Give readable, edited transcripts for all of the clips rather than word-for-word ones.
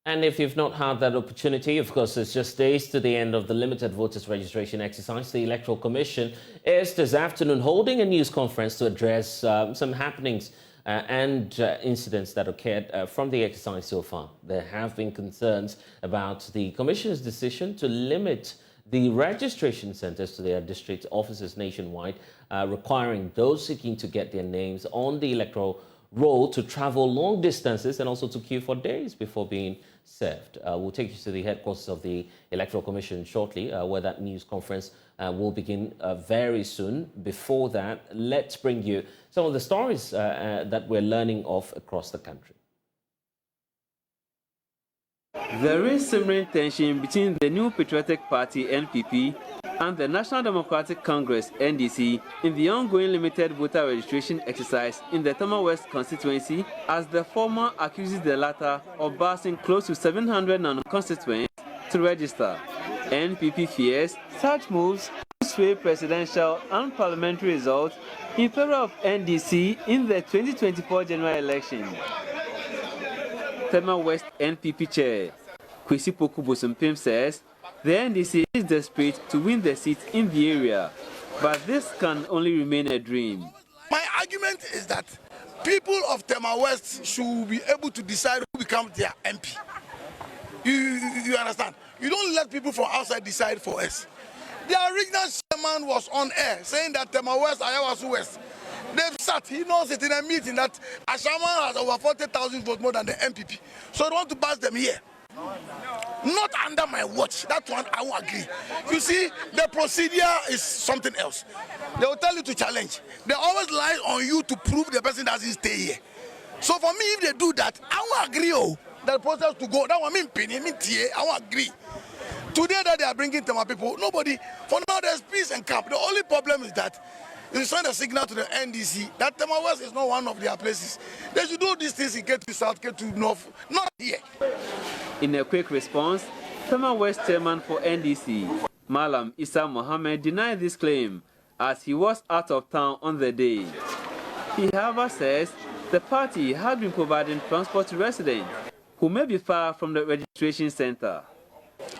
And if you've not had that opportunity, of course, it's just days to the end of the limited voters registration exercise. The Electoral Commission is this afternoon holding a news conference to address some happenings and incidents that occurred from the exercise so far. There have been concerns about the Commission's decision to limit the registration centres to their district offices nationwide, requiring those seeking to get their names on the electoral roll to travel long distances and also to queue for days before being served. We'll take you to the headquarters of the Electoral Commission shortly, where that news conference will begin very soon. Before that, let's bring you some of the stories that we're learning of across the country. There is simmering tension between the new Patriotic Party NPP and the National Democratic Congress NDC in the ongoing limited voter registration exercise in the Tema West constituency, as the former accuses the latter of passing close to 700 non-constituents to register. NPP fears such moves could sway presidential and parliamentary results in favor of NDC in the 2024 general election. Tema West NPP Chair Kwesi Poku Bosumpim says the NDC is desperate to win the seat in the area, but this can only remain a dream. My argument is that people of Tema West should be able to decide who becomes their MP. You understand? You don't let people from outside decide for us. The original chairman was on air saying that Tema West, Ayawasu West. They've sat, he knows it in a meeting that Ashaman has over 40,000 votes more than the MPP. So they want to pass them here. Not under my watch. That one I won't agree. You see, the procedure is something else. They will tell you to challenge. They always lie on you to prove the person doesn't stay here. So for me, if they do that, I won't agree. The process to go. That one mean penny, I won't agree. Today that they are bringing Tema people, nobody. For now, there's peace and camp. The only problem is that they send a signal to the NDC that Tema West is not one of their places. They should do these things in K2 South, K2 North, not here. In a quick response, Tema West chairman for NDC, Malam Issa Mohammed, denied this claim as he was out of town on the day. He, however, says the party had been providing transport to residents who may be far from the registration center.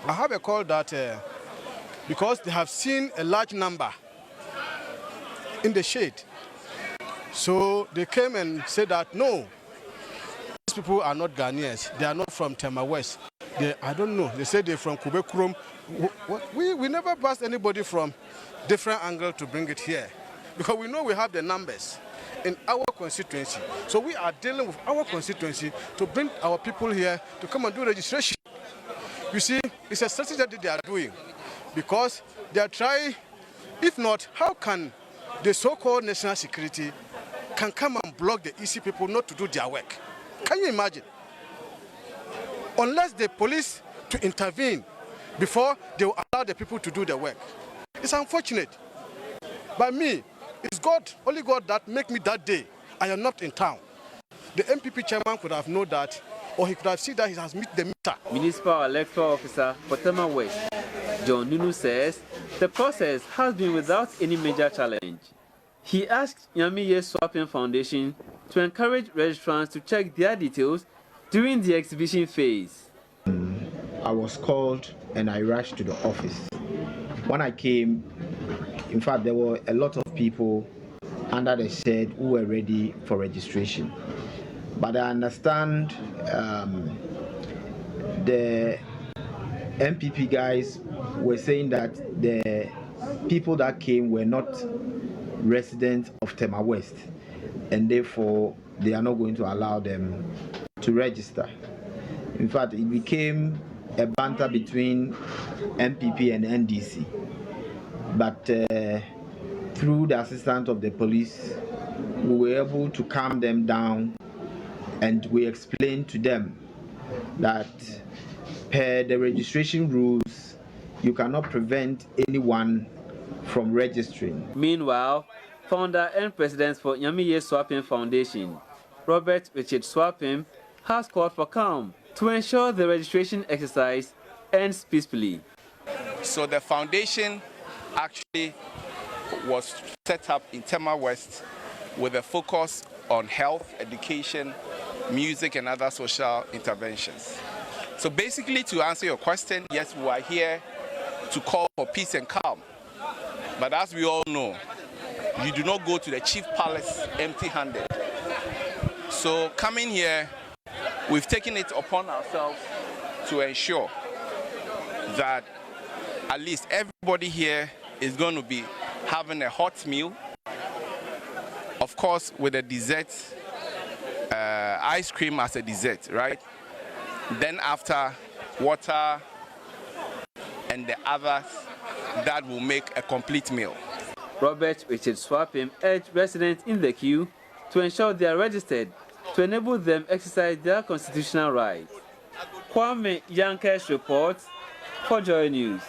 I have a call that because they have seen a large number in the shade. So they came and said that no, these people are not Ghanaians. They are not from Tema West. I don't know. They said they're from Kubekurum. We never passed anybody from different angle to bring it here because we know we have the numbers in our constituency. So we are dealing with our constituency to bring our people here to come and do registration. You see, it's a strategy that they are doing because they are trying. If not, how can the so-called national security can come and block the EC people not to do their work? Can you imagine? Unless the police to intervene before they will allow the people to do their work. It's unfortunate. By me, it's God, only God that make me that day. I am not in town. The MPP chairman could have known that, or he could have seen that he has met the meter. Municipal Electoral Officer for Tema West, John Nunu, says the process has been without any major challenge. He asked Nyamiye Swapping Foundation to encourage registrants to check their details during the exhibition phase. I was called and I rushed to the office. When I came, in fact, there were a lot of people under the shed who were ready for registration. But I understand the MPP guys were saying that the people that came were not residents of Tema West, and therefore they are not going to allow them to register. In fact, it became a banter between MPP and NDC. But through the assistance of the police, we were able to calm them down, and we explained to them that per the registration rules, you cannot prevent anyone from registering. Meanwhile, founder and president for Nyamiye Swapping Foundation, Robert Richard Swapping, has called for calm to ensure the registration exercise ends peacefully. So the foundation actually was set up in Tema West with a focus on health, education, music and other social interventions. So basically, to answer your question, yes, we are here to call for peace and calm. But as we all know, you do not go to the chief palace empty-handed. So coming here, we've taken it upon ourselves to ensure that at least everybody here is going to be having a hot meal, of course with a dessert, ice cream as a dessert, right? Then after, water and the others that will make a complete meal. Robert Richard Swapim urged residents in the queue to ensure they are registered to enable them exercise their constitutional rights. Kwame Yankesh reports for Joy News.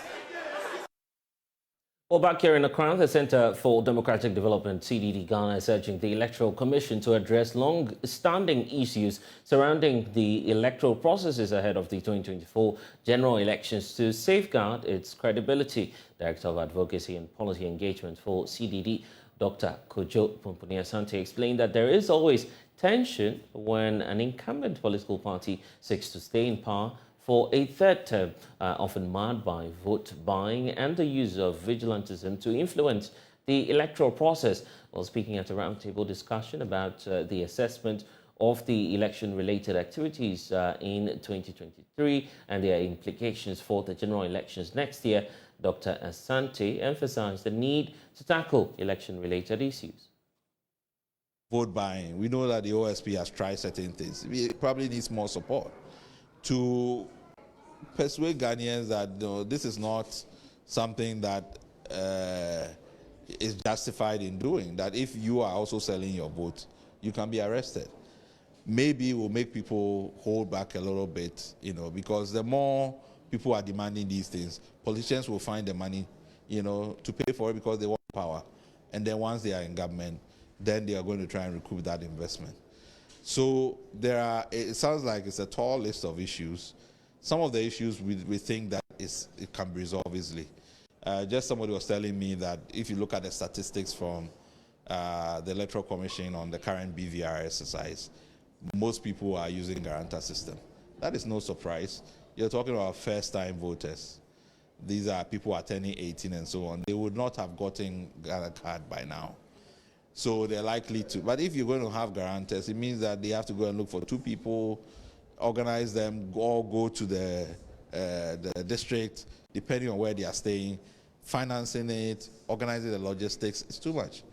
Well, back here in Accra, the Center for Democratic Development, CDD Ghana, is urging the Electoral Commission to address long-standing issues surrounding the electoral processes ahead of the 2024 general elections to safeguard its credibility. Director of Advocacy and Policy Engagement for CDD, Dr. Kojo Pomponi-Asante, explained that there is always tension when an incumbent political party seeks to stay in power for a third term, often marred by vote buying and the use of vigilantism to influence the electoral process. While speaking at a roundtable discussion about the assessment of the election-related activities in 2023 and their implications for the general elections next year, Dr. Asante emphasized the need to tackle election-related issues. Vote buying. We know that the OSP has tried certain things. It probably needs more support to persuade Ghanaians that this is not something that is justified in doing, that if you are also selling your vote, you can be arrested. Maybe it will make people hold back a little bit, because the more people are demanding these things, politicians will find the money, to pay for it because they want power. And then once they are in government, then they are going to try and recoup that investment. So it sounds like it's a tall list of issues. Some of the issues we think that it can be resolved easily. Just somebody was telling me that if you look at the statistics from the Electoral Commission on the current BVR exercise, most people are using guarantor system. That is no surprise. You're talking about first-time voters. These are people attending 18 and so on. They would not have gotten a card by now. So they're likely to. But if you're going to have guarantors, it means that they have to go and look for two people, organize them, or go to the district, depending on where they are staying, financing it, organizing the logistics. It's too much.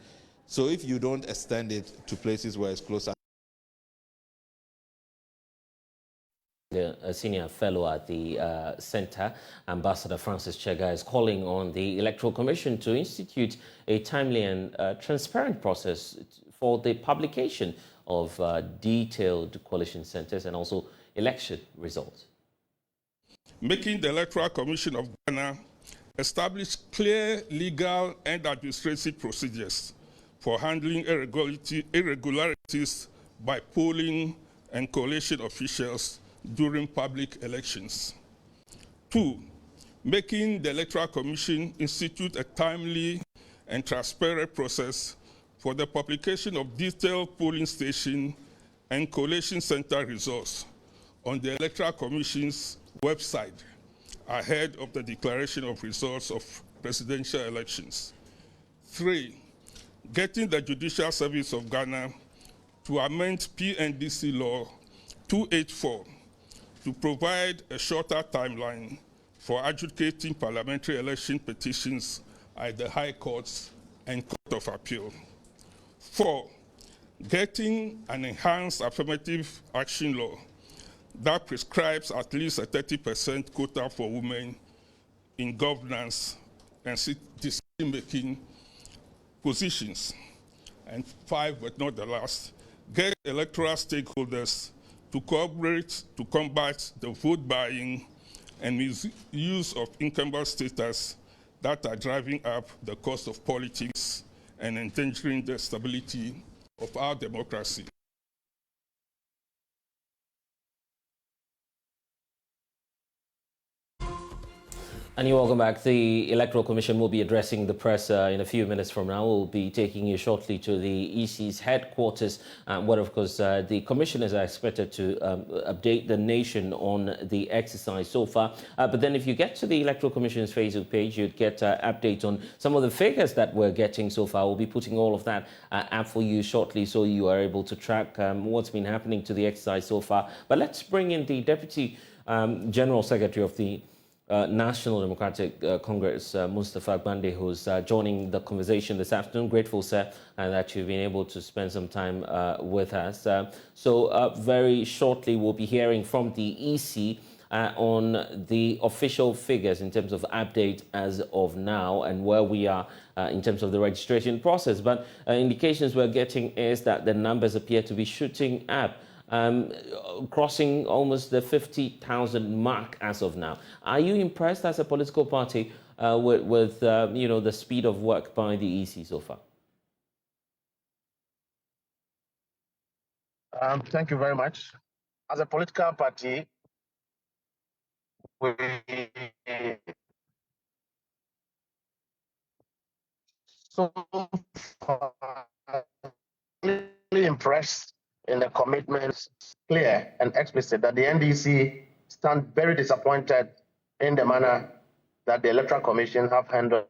So if you don't extend it to places where it's closer. A senior fellow at the Centre, Ambassador Francis Chega, is calling on the Electoral Commission to institute a timely and transparent process for the publication of detailed coalition centres and also election results. Making the Electoral Commission of Ghana establish clear legal and administrative procedures for handling irregularities by polling and coalition officials during public elections. 2, making the Electoral Commission institute a timely and transparent process for the publication of detailed polling station and coalition center results on the Electoral Commission's website ahead of the declaration of results of presidential elections. 3, getting the Judicial Service of Ghana to amend NDC Law 284 to provide a shorter timeline for adjudicating parliamentary election petitions at the High Courts and Court of Appeal. 4, getting an enhanced affirmative action law that prescribes at least a 30% quota for women in governance and decision-making positions. And 5, but not the last, get electoral stakeholders to cooperate to combat the vote buying and misuse of incumbent status that are driving up the cost of politics and endangering the stability of our democracy. And you're welcome back. The Electoral Commission will be addressing the press in a few minutes from now. We'll be taking you shortly to the EC's headquarters, where, of course, the commissioners are expected to update the nation on the exercise so far. But then if you get to the Electoral Commission's Facebook page, you'd get updates on some of the figures that we're getting so far. We'll be putting all of that up for you shortly so you are able to track what's been happening to the exercise so far. But let's bring in the Deputy General Secretary of the National Democratic Congress, Mustapha Gbande, who's joining the conversation this afternoon. Grateful, sir, that you've been able to spend some time with us. So very shortly, we'll be hearing from the EC on the official figures in terms of update as of now and where we are in terms of the registration process. But indications we're getting is that the numbers appear to be shooting up, crossing almost the 50,000 mark as of now. Are you impressed as a political party with the speed of work by the EC so far? Thank you very much. As a political party, we so far really impressed in the commitments, clear and explicit, that the NDC stand very disappointed in the manner that the Electoral Commission have handled.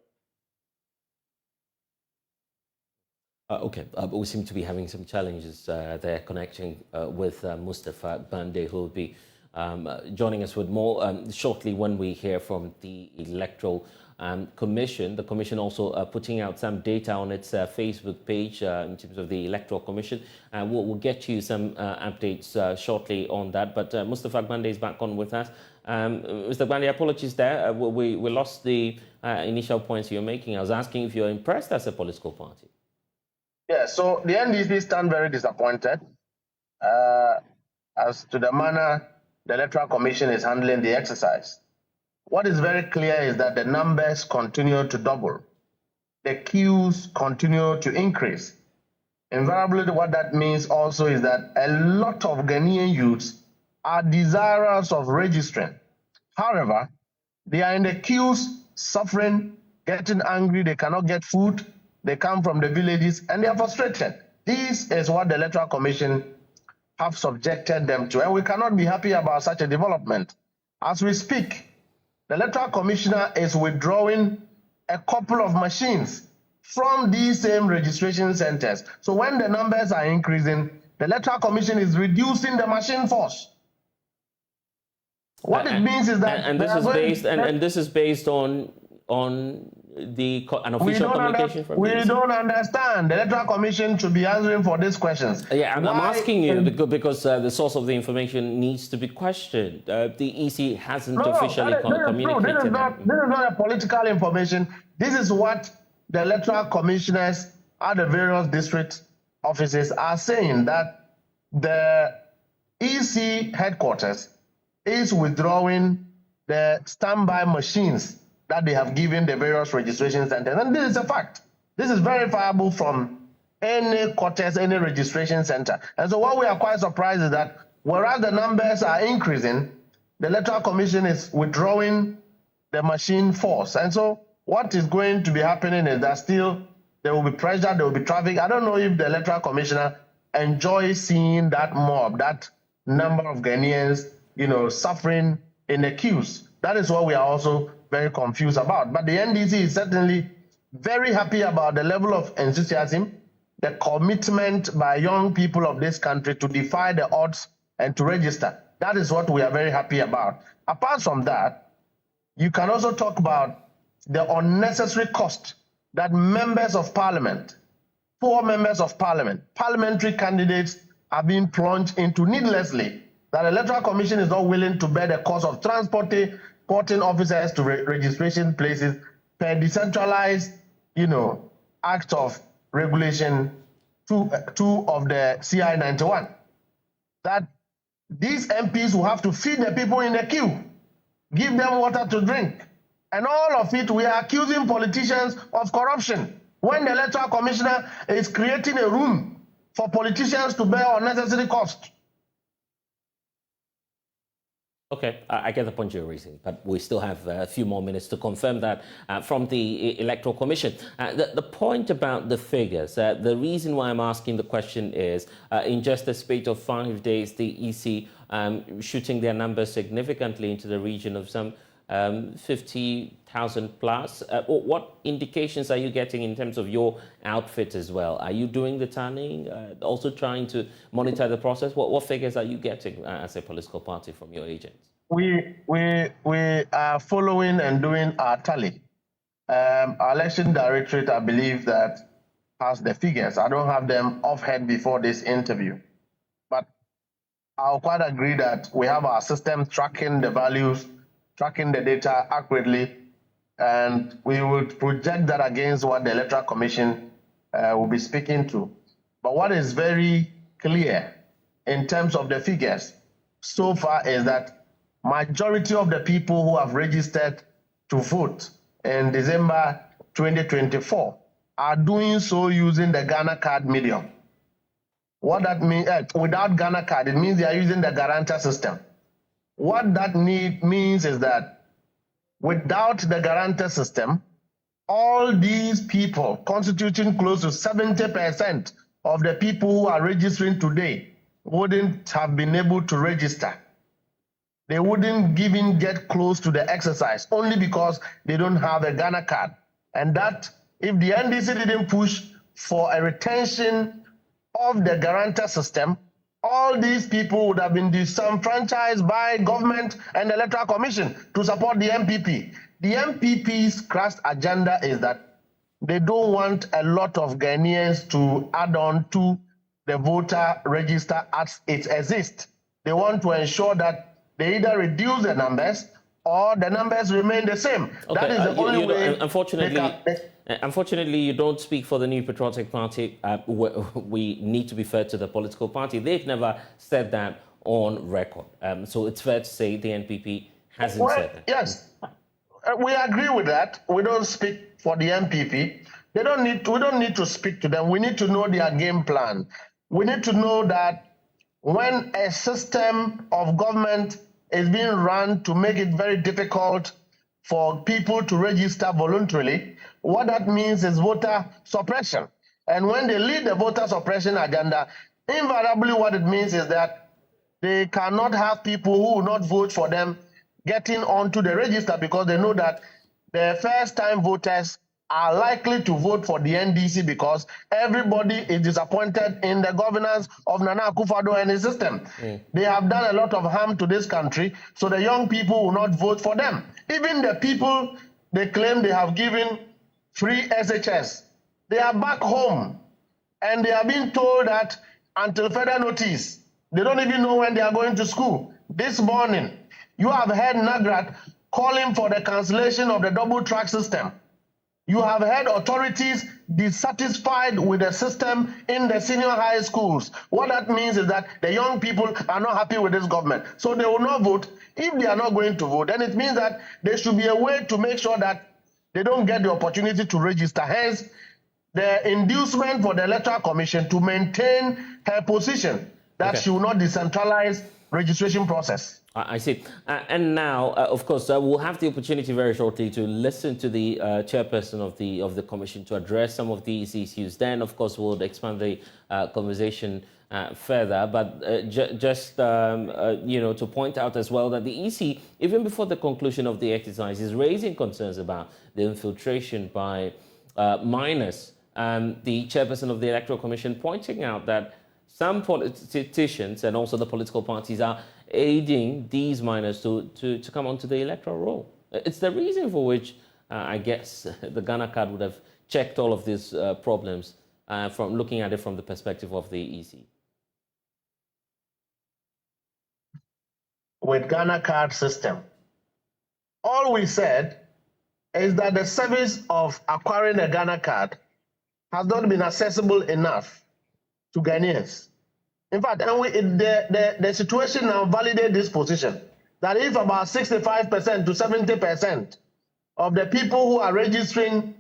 Okay, but we seem to be having some challenges there connecting with Mustapha Gbande, who will be joining us with more shortly when we hear from the Electoral Commission. The Commission also putting out some data on its Facebook page in terms of the Electoral Commission. We'll get you some updates shortly on that. But Mustapha Gbande is back on with us. Mr. Gbande, apologies there. We lost the initial points you're making. I was asking if you're impressed as a political party. Yeah, so the NDC stand very disappointed as to the manner the Electoral Commission is handling the exercise. What is very clear is that the numbers continue to double. The queues continue to increase. Invariably, what that means also is that a lot of Ghanaian youths are desirous of registering. However, they are in the queues suffering, getting angry, they cannot get food, they come from the villages, and they are frustrated. This is what the Electoral Commission have subjected them to, and we cannot be happy about such a development. As we speak, the Electoral Commissioner is withdrawing a couple of machines from these same registration centers. So when the numbers are increasing, the Electoral Commission is reducing the machine force. What it means is that... And this is based on an official communication from We don't understand. The Electoral Commission should be answering for these questions. Yeah, I'm asking you because the source of the information needs to be questioned. The EC hasn't officially communicated. This is not a political information. This is what the Electoral Commissioners at the various district offices are saying, that the EC headquarters is withdrawing the standby machines that they have given the various registration centers. And this is a fact. This is verifiable from any quarters, any registration center. And so what we are quite surprised is that whereas the numbers are increasing, the Electoral Commission is withdrawing the machine force. And so what is going to be happening is that still there will be pressure, there will be traffic. I don't know if the Electoral Commissioner enjoys seeing that mob, that number of Ghanaians, suffering in the queues. That is what we are also very confused about. But the NDC is certainly very happy about the level of enthusiasm, the commitment by young people of this country to defy the odds and to register. That is what we are very happy about. Apart from that, you can also talk about the unnecessary cost that members of parliament, poor members of parliament, parliamentary candidates are being plunged into needlessly, that the Electoral Commission is not willing to bear the cost of transporting officers to registration places per decentralized, act of regulation 2 of the CI 91. That these MPs will have to feed the people in the queue, give them water to drink. And all of it, we are accusing politicians of corruption when the Electoral Commissioner is creating a room for politicians to bear unnecessary cost. Okay, I get the point you're raising, but we still have a few more minutes to confirm that from the Electoral Commission. The point about the figures, the reason why I'm asking the question is, in just a space of 5 days, the EC shooting their numbers significantly into the region of some 50,000 plus. What indications are you getting in terms of your outfit as well? Are you doing the tallying, also trying to monitor the process? What figures are you getting as a political party from your agents? We are following and doing our tally. Our election directorate, I believe, that has the figures. I don't have them offhand before this interview, but I'll quite agree that we have our system tracking the values, tracking the data accurately, and we would project that against what the Electoral Commission will be speaking to. But what is very clear in terms of the figures so far is that majority of the people who have registered to vote in December 2024 are doing so using the Ghana card medium. What that means, without Ghana card, it means they are using the guarantor system. What that means is that without the guarantor system, all these people, constituting close to 70% of the people who are registering today, wouldn't have been able to register. They wouldn't even get close to the exercise only because they don't have a Ghana card. And that, if the NDC didn't push for a retention of the guarantor system, all these people would have been disenfranchised by government and the Electoral Commission to support the NPP. The NPP's crust agenda is that they don't want a lot of Ghanaians to add on to the voter register as it exists. They want to ensure that they either reduce the numbers or the numbers remain the same. Okay, that is the only way. Unfortunately, you don't speak for the New Patriotic Party. We need to be fair to the political party. They've never said that on record. So it's fair to say the NPP hasn't said that. Yes, we agree with that. We don't speak for the NPP. We don't need to speak to them. We need to know their game plan. We need to know that when a system of government is being run to make it very difficult for people to register voluntarily, what that means is voter suppression. And when they lead the voter suppression agenda, invariably what it means is that they cannot have people who will not vote for them getting onto the register because they know that the first-time voters are likely to vote for the NDC because everybody is disappointed in the governance of Nana Akufo-Addo and his system. They have done a lot of harm to this country, so the young people will not vote for them. Even the people they claim they have given free SHS, they are back home and they are being told that until further notice, they don't even know when they are going to school. This morning, you have heard Nagrat calling for the cancellation of the double track system. You have heard authorities dissatisfied with the system in the senior high schools. What that means is that the young people are not happy with this government. So they will not vote. If they are not going to vote, then it means that there should be a way to make sure that they don't get the opportunity to register. Hence, the inducement for the Electoral Commission to maintain her position that she will not decentralize registration process. I see. And now, of course, we'll have the opportunity very shortly to listen to the chairperson of the commission to address some of these issues. Then, of course, we'll expand the conversation further. But just to point out as well that the EC, even before the conclusion of the exercise, is raising concerns about the infiltration by minors. The chairperson of the Electoral Commission pointing out that some politicians and also the political parties are aiding these minors to come onto the electoral roll. It's the reason for which I guess the Ghana card would have checked all of these problems from looking at it from the perspective of the EC. With Ghana card system, all we said is that the service of acquiring a Ghana card has not been accessible enough to Ghanaians. In fact, and the situation now validates this position, that if about 65% to 70% of the people who are registering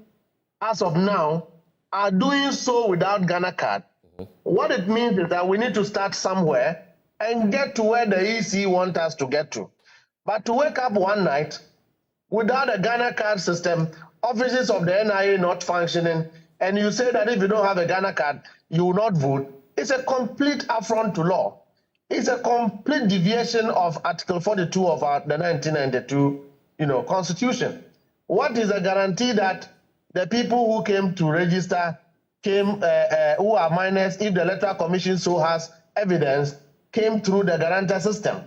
as of now are doing so without Ghana card, what it means is that we need to start somewhere and get to where the EC wants us to get to. But to wake up one night without a Ghana card system, offices of the NIA not functioning, and you say that if you don't have a Ghana card, you will not vote, it's a complete affront to law. It's a complete deviation of Article 42 of the 1992, Constitution. What is a guarantee that the people who came to register who are minors, if the Electoral Commission so has evidence, came through the guarantor system?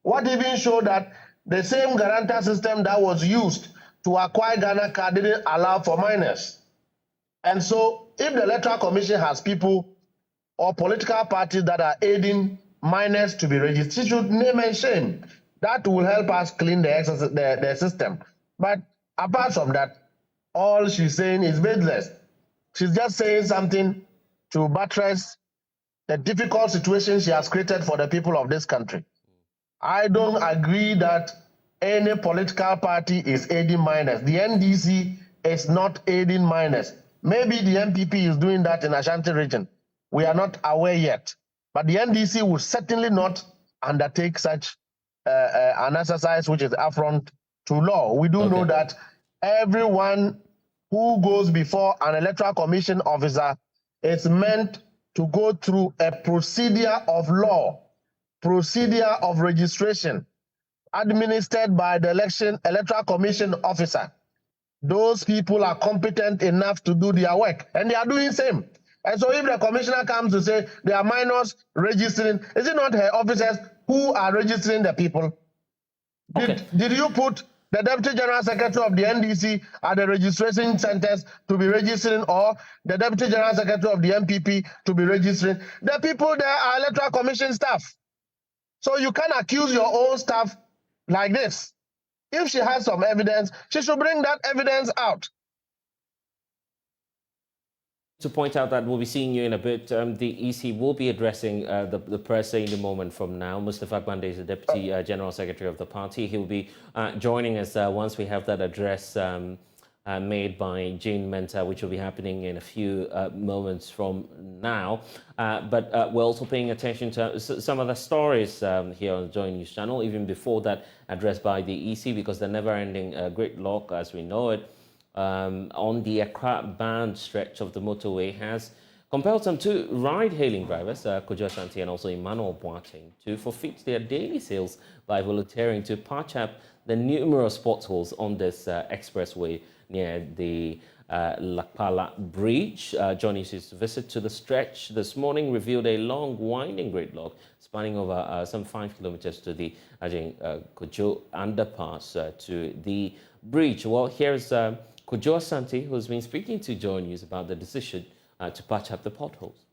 What even showed that the same guarantor system that was used to acquire Ghana card didn't allow for minors? And so if the Electoral Commission has people or political parties that are aiding minors to be registered, she should name and shame. That will help us clean the system. But apart from that, all she's saying is baseless. She's just saying something to buttress the difficult situation she has created for the people of this country. I don't agree that any political party is aiding minors. The NDC is not aiding minors. Maybe the NPP is doing that in Ashanti region. We are not aware yet. But the NDC will certainly not undertake such an exercise which is affront to law. We do know that everyone who goes before an Electoral Commission officer is meant to go through a procedure of law, procedure of registration, administered by the Electoral Commission officer. Those people are competent enough to do their work, and they are doing the same. And so if the commissioner comes to say there are minors registering, is it not her officers who are registering the people? Did you put the Deputy General Secretary of the NDC at the registration centers to be registering, or the Deputy General Secretary of the NPP to be registering? The people there are Electoral Commission staff. So you can't accuse your own staff like this. If she has some evidence, she should bring that evidence out. To point out that we'll be seeing you in a bit. The EC will be addressing the press in a moment from now. Mustafa Gbande is the Deputy General Secretary of the party. He will be joining us once we have that address made by Jane Menta, which will be happening in a few moments from now. But we're also paying attention to some of the stories here on the Joy News channel, even before that address by the EC, because the never-ending gridlock, as we know it, on the Accra-bound stretch of the motorway has compelled some two ride-hailing drivers, Kojo Asante and also Emmanuel Boateng, to forfeit their daily sales by volunteering to patch up the numerous potholes on this expressway near the Lakpala Bridge. Johnny's visit to the stretch this morning revealed a long, winding gridlock spanning over some 5 kilometers to the Kojo underpass to the bridge. Well, here's Kojo Asante, who's been speaking to Joy News about the decision to patch up the potholes.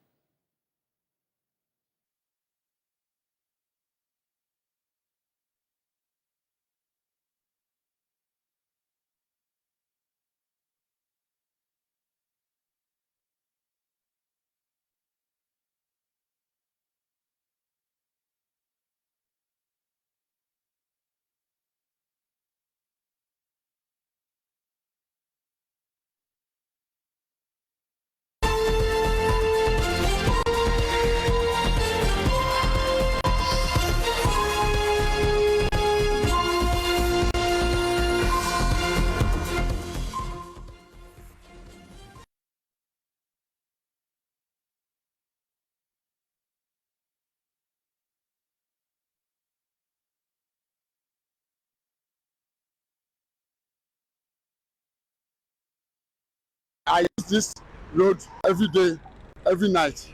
I use this road every day, every night,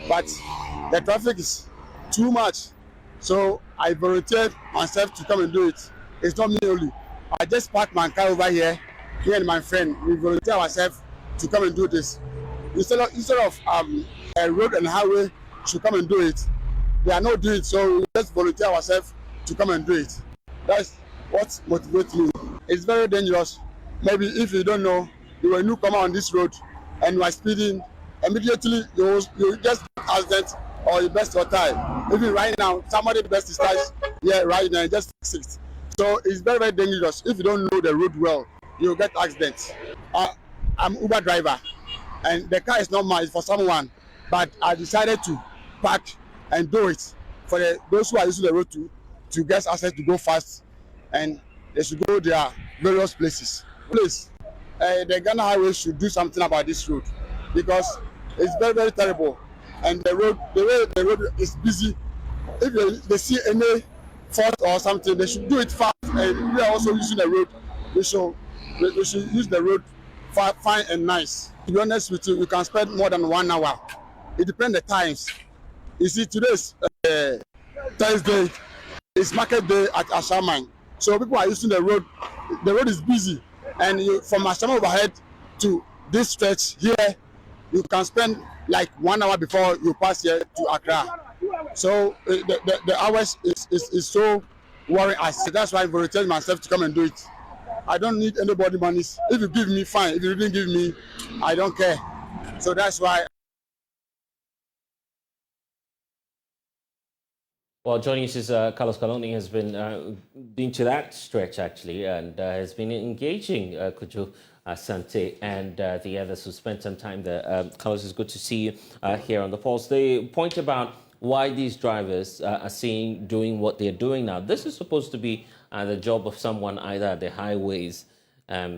but the traffic is too much. So I volunteered myself to come and do it. It's not me only. I just parked my car over here, and my friend, we volunteer ourselves to come and do this. Instead of a road and highway should come and do it, they are not doing it, so we just volunteer ourselves to come and do it. That's what motivates me. It's very dangerous. Maybe if you don't know, you were a newcomer on this road and you are speeding, immediately you just accident or you best your time. Even right now, somebody best his tires here right now, just fix it. So it's very, very dangerous. If you don't know the road well, you'll get accidents. I'm Uber driver and the car is not mine, it's for someone, but I decided to park and do it for those who are using the road to get access to go fast and they should go their various places. Please, the Ghana Highway should do something about this road because it's very, very terrible. And the way the road is busy, if they see any fault or something, they should do it fast. And we are also using the road. We should use the road fine and nice. To be honest with you, you can spend more than 1 hour. It depends the times. You see, today's Thursday is market day at Ashaman. So people are using the road. The road is busy. And from Ashaman overhead to this stretch here, you can spend like 1 hour before you pass here to Accra. So the hours is so worrying. That's why I volunteered myself to come and do it. I don't need anybody money. If you give me, fine. If you didn't give me, I don't care. So that's why. Well, joining us is Carlos Kaloni has been to that stretch actually and has been engaging Kojo Asante and the others who spent some time there. Carlos, it's good to see you here on the Pulse. The point about why these drivers are doing what they're doing now. This is supposed to be the job of someone either at the highways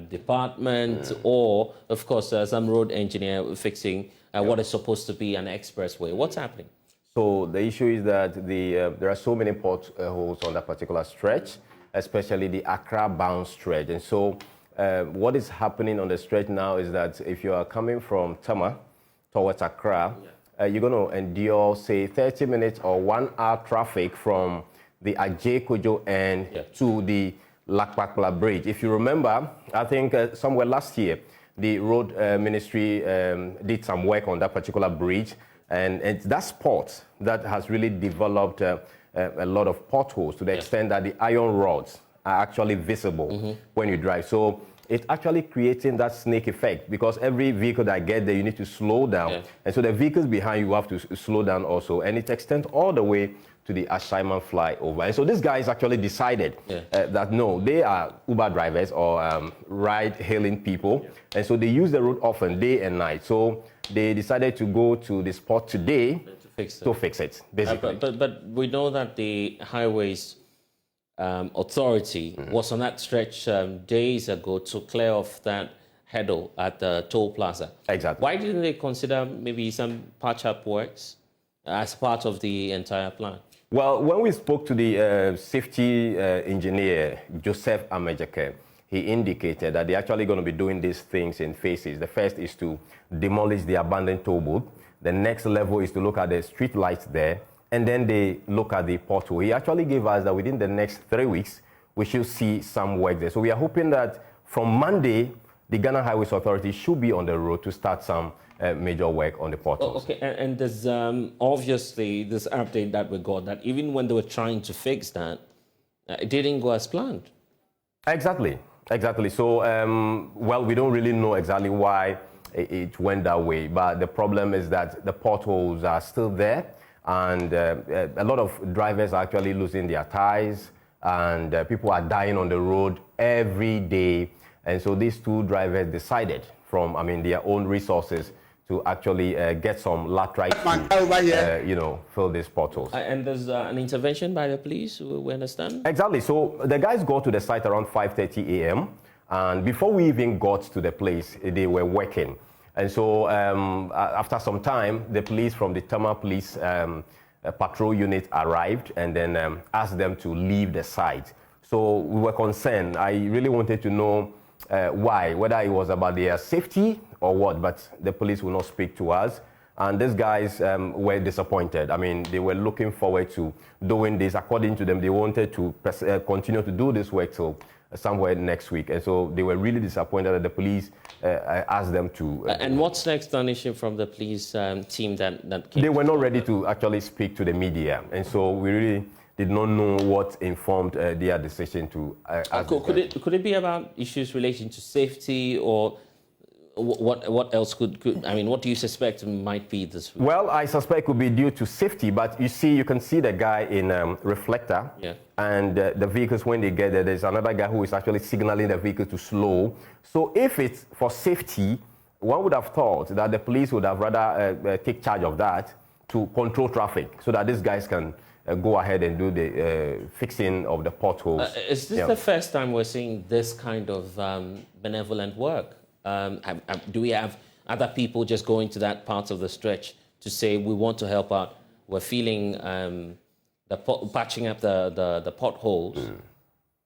department or, of course, some road engineer fixing what is supposed to be an expressway. What's happening? So the issue is that there are so many potholes on that particular stretch, especially the Accra-bound stretch. And so what is happening on the stretch now is that if you are coming from Tema towards Accra, you're going to endure, say, 30 minutes or 1 hour traffic from the Ajay Kojo end to the Lakpakla Bridge. If you remember, I think somewhere last year, the road ministry did some work on that particular bridge. And it's that spot that has really developed a lot of potholes to the extent that the iron rods are actually visible when you drive. So it's actually creating that snake effect because every vehicle that gets there, you need to slow down. And so the vehicles behind you have to slow down also. And it extends all the way to the Ashaiman flyover. And so this guys actually decided that no, they are Uber drivers or ride-hailing people. And so they use the road often, day and night. So they decided to go to the spot today to fix it, basically. But we know that the highways authority was on that stretch days ago to clear off that hurdle at the toll plaza. Exactly. Why didn't they consider maybe some patch-up works as part of the entire plan? Well, when we spoke to the safety engineer, Joseph Amejeke, he indicated that they're actually going to be doing these things in phases. The first is to demolish the abandoned toll booth. The next level is to look at the street lights there, and then they look at the pothole. He actually gave us that within the next 3 weeks, we should see some work there. So we are hoping that from Monday, the Ghana Highways Authority should be on the road to start some major work on the potholes. Okay, and there's obviously this update that we got that even when they were trying to fix that, it didn't go as planned. Exactly. So, well, we don't really know exactly why it went that way, but the problem is that the potholes are still there, and a lot of drivers are actually losing their ties, and people are dying on the road every day. And so these two drivers decided from, their own resources to actually get some latrite to, fill these potholes. And there's an intervention by the police, we understand? Exactly. So the guys got to the site around 5:30 a.m. And before we even got to the place, they were working. And so after some time, the police from the Tema Police patrol unit arrived and then asked them to leave the site. So we were concerned. I really wanted to know why, whether it was about their safety or what, but the police will not speak to us. And these guys were disappointed. They were looking forward to doing this. According to them, they wanted to continue to do this work till somewhere next week. And so they were really disappointed that the police asked them to... and what's next on issue from the police team that came? They were not ready to actually speak to the media. And so we really did not know what informed their decision to ask. Could it be about issues relating to safety or what else could what do you suspect might be this? Well, I suspect it could be due to safety, but you can see the guy in reflector, and the vehicles, when they get there, there's another guy who is actually signaling the vehicle to slow. So if it's for safety, one would have thought that the police would have rather take charge of that to control traffic so that these guys can go ahead and do the fixing of the potholes. Is this the first time we're seeing this kind of benevolent work? Do we have other people just going to that part of the stretch to say we want to help out? We're feeling patching up the potholes,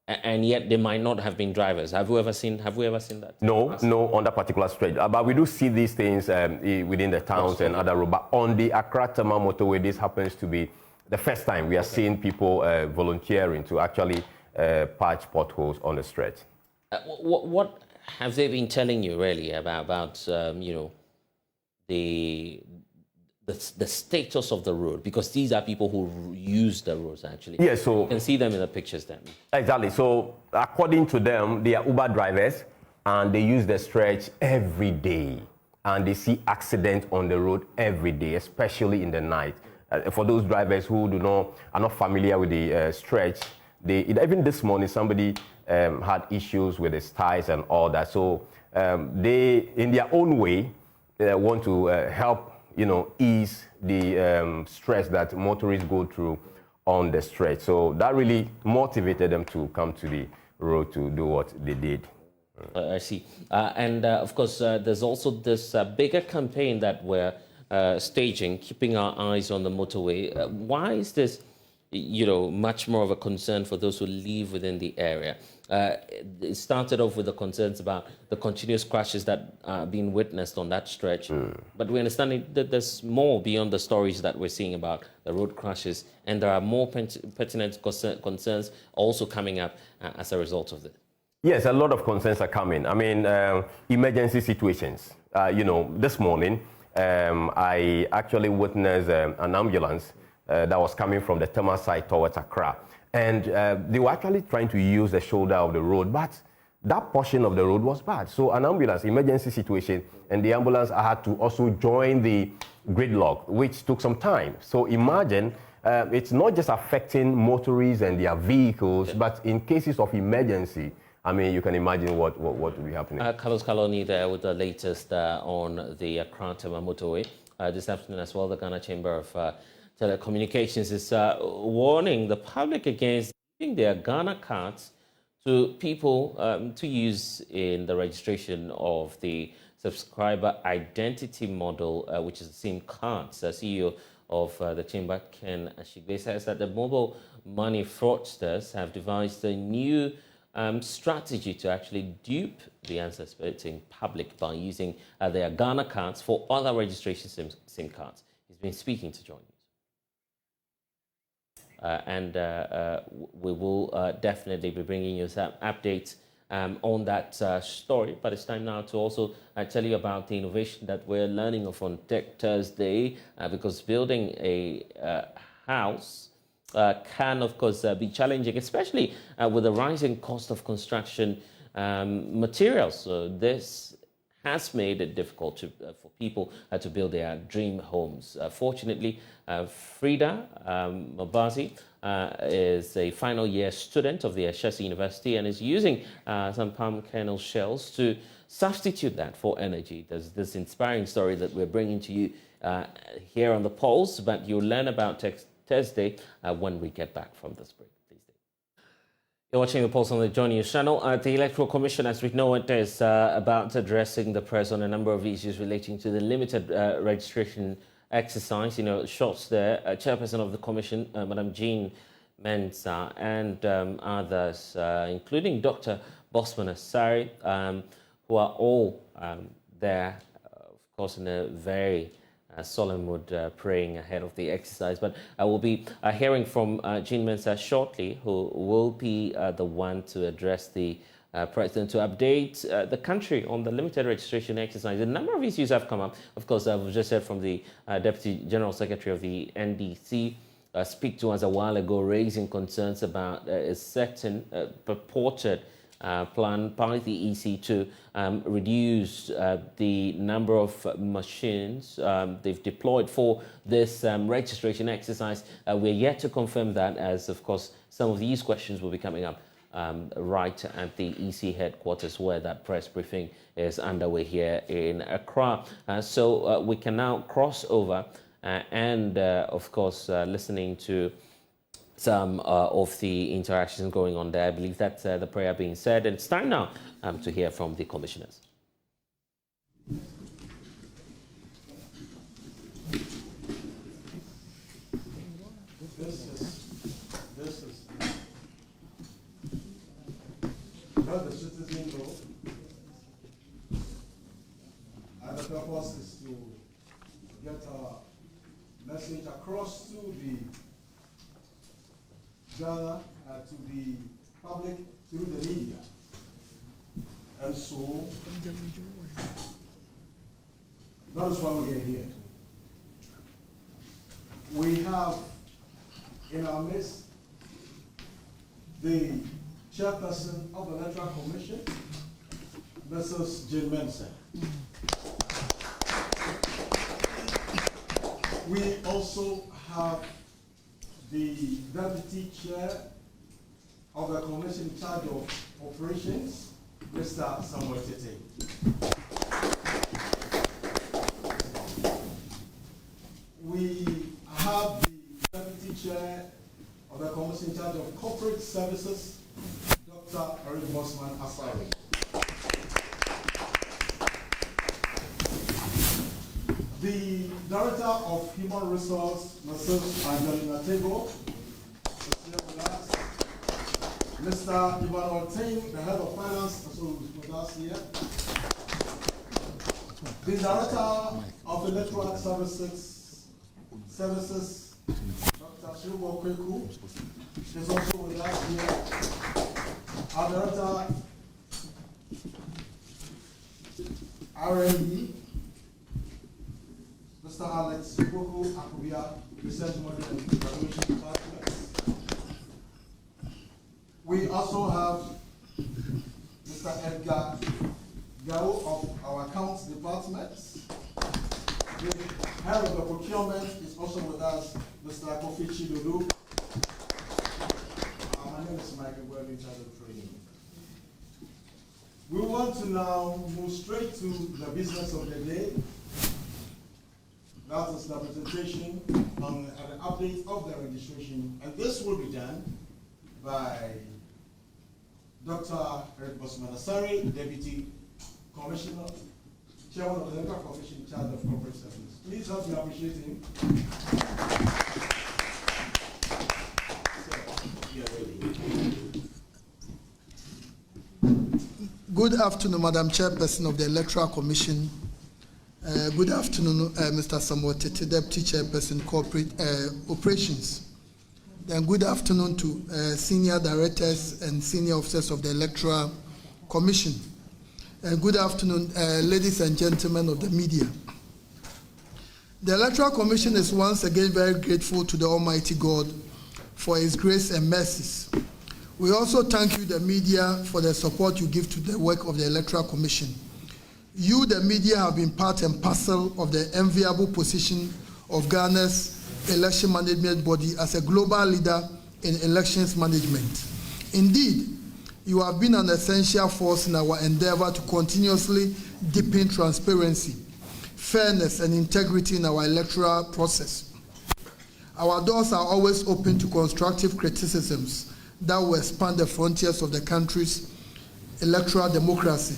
and yet they might not have been drivers. Have we ever seen that? No, on that particular stretch. But we do see these things within the towns and other roads. But on the Accra-Tema Motorway, this happens to be the first time we are seeing people volunteering to actually patch potholes on the stretch. What have they been telling you really about you know, the status of the road? Because these are people who use the roads actually. Yeah, so you can see them in the pictures then. Exactly. So according to them, they are Uber drivers and they use the stretch every day, and they see accidents on the road every day, especially in the night. For those drivers who are not familiar with the stretch, even this morning somebody had issues with his tires and all that. So they, in their own way, want to help, ease the stress that motorists go through on the stretch. So that really motivated them to come to the road to do what they did. I see. And of course, there's also this bigger campaign that we're staging, keeping our eyes on the motorway. Why is this, much more of a concern for those who live within the area? It started off with the concerns about the continuous crashes that are being witnessed on that stretch. But we understand that there's more beyond the stories that we're seeing about the road crashes, and there are more pertinent concerns also coming up as a result of this. Yes, a lot of concerns are coming. I mean, emergency situations. This morning, I actually witnessed an ambulance that was coming from the Tema side towards Accra. And they were actually trying to use the shoulder of the road, but that portion of the road was bad. So an ambulance, emergency situation, and the ambulance had to also join the gridlock, which took some time. So imagine, it's not just affecting motorists and their vehicles, but in cases of emergency, I mean, you can imagine what will be happening. Carlos Kaloni there with the latest on the Accra-Tema Motorway. This afternoon as well, the Ghana Chamber of Telecommunications is warning the public against giving their Ghana cards to people to use in the registration of the subscriber identity model, which is the SIM cards. The CEO of the Chamber, Ken Ashigbe, says that the mobile money fraudsters have devised a new strategy to actually dupe the unsuspecting public by using their Ghana cards for other registration SIM cards. He's been speaking to Joy News. And we will definitely be bringing you some updates on that story. But it's time now to also tell you about the innovation that we're learning of on Tech Thursday, because building a house can, of course, be challenging, especially with the rising cost of construction materials. So this has made it difficult for people to build their dream homes. Fortunately, Frida Mabazi is a final year student of the Ashesi University and is using some palm kernel shells to substitute that for energy. There's this inspiring story that we're bringing to you here on the Pulse, but you'll learn about Tech Thursday when we get back from this break. Please stay. You're watching the Pulse on the Joy News channel. The Electoral Commission, as we know it, is about addressing the press on a number of issues relating to the limited registration exercise. Shots there. Chairperson of the Commission, Madam Jean Mensah, and others, including Dr. Bosman Asari, who are all there, of course, in a very solemn mood, praying ahead of the exercise. But I will be hearing from Jean Mensah shortly, who will be the one to address the president to update the country on the limited registration exercise. A number of issues have come up. Of course, I've just heard from the Deputy General Secretary of the NDC speak to us a while ago, raising concerns about a certain purported plan by the EC to reduce the number of machines they've deployed for this registration exercise. We're yet to confirm that, as of course some of these questions will be coming up right at the EC headquarters, where that press briefing is underway here in Accra. So we can now cross over and of course listening to some of the interactions going on there. I believe that's the prayer being said. And it's time now to hear from the commissioners. The citizen know, and the purpose is to get a message across to the Ghana, to the public through the media. And so, that is why we're here. We have in our midst the chairperson of the Electoral Commission, Mrs. Jane Mensa. We also have the deputy chair of the commission in charge of operations, Mr. Samuel Tete. We have the deputy chair of the commission in charge of corporate services, Dr. Eric Bosman Asari. The Director of Human Resources, Mrs. Angelina Tego, is here with us. Mr. Ivan Ortain, the Head of Finance, also with us here. The Director of Electoral Services, Dr. Shubo Kweku, is also with us here. Our Director, R&D, Mr. Alex Boku Akubia, Research Model and Evaluation Department. We also have Mr. Edgar Gao of our Accounts Department. The Head of the Procurement is also with us, Mr. Kofi Chidodo. My name is Michael Webb, in charge of training. We want to now move straight to the business of the day. That is the presentation on an update of the registration, and this will be done by Dr. Eric Bosman Asari, Deputy Commissioner, Chairman of the Electoral Commission in charge of corporate services. Please help me appreciate him. Good afternoon, Madam Chairperson of the Electoral Commission. Good afternoon, Mr. Samuel Tete, Deputy Chairperson, Corporate Operations. Then good afternoon to senior directors and senior officers of the Electoral Commission. Good afternoon, ladies and gentlemen of the media. The Electoral Commission is once again very grateful to the Almighty God for His grace and mercies. We also thank you, the media, for the support you give to the work of the Electoral Commission. You, the media, have been part and parcel of the enviable position of Ghana's election management body as a global leader in elections management. Indeed, you have been an essential force in our endeavor to continuously deepen transparency, fairness, and integrity in our electoral process. Our doors are always open to constructive criticisms that will expand the frontiers of the country's electoral democracy.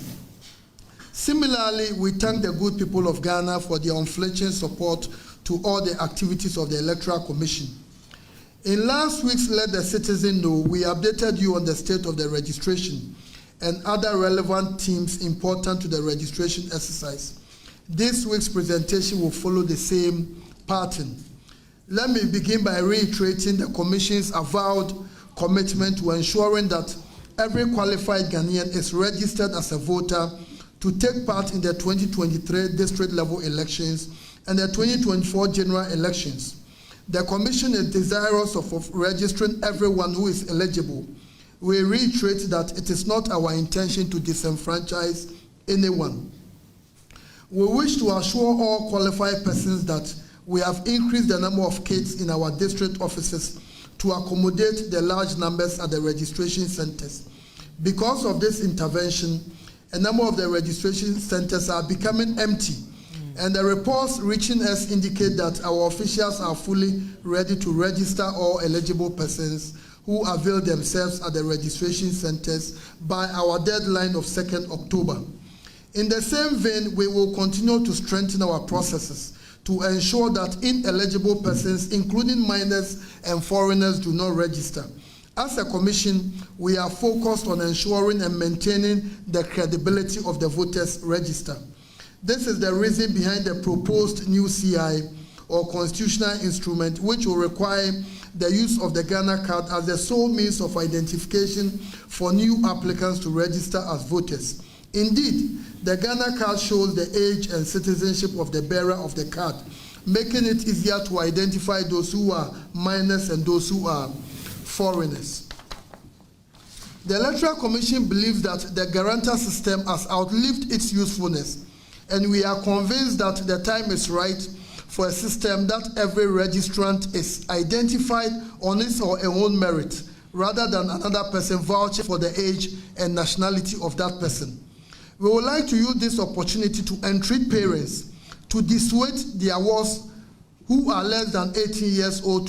Similarly, we thank the good people of Ghana for their unflinching support to all the activities of the Electoral Commission. In last week's Let the Citizen Know, we updated you on the state of the registration and other relevant themes important to the registration exercise. This week's presentation will follow the same pattern. Let me begin by reiterating the Commission's avowed commitment to ensuring that every qualified Ghanaian is registered as a voter to take part in the 2023 district level elections and the 2024 general elections. The Commission is desirous of registering everyone who is eligible. We reiterate that it is not our intention to disenfranchise anyone. We wish to assure all qualified persons that we have increased the number of kits in our district offices to accommodate the large numbers at the registration centers. Because of this intervention, a number of the registration centers are becoming empty, And the reports reaching us indicate that our officials are fully ready to register all eligible persons who avail themselves at the registration centers by our deadline of 2nd October. In the same vein, we will continue to strengthen our processes to ensure that ineligible persons, including minors and foreigners, do not register. As a commission, we are focused on ensuring and maintaining the credibility of the voters' register. This is the reason behind the proposed new CI, or constitutional instrument, which will require the use of the Ghana card as the sole means of identification for new applicants to register as voters. Indeed, the Ghana card shows the age and citizenship of the bearer of the card, making it easier to identify those who are minors and those who are foreigners. The Electoral Commission believes that the guarantor system has outlived its usefulness, and we are convinced that the time is right for a system that every registrant is identified on his or her own merit, rather than another person vouching for the age and nationality of that person. We would like to use this opportunity to entreat parents to dissuade their wards who are less than 18 years old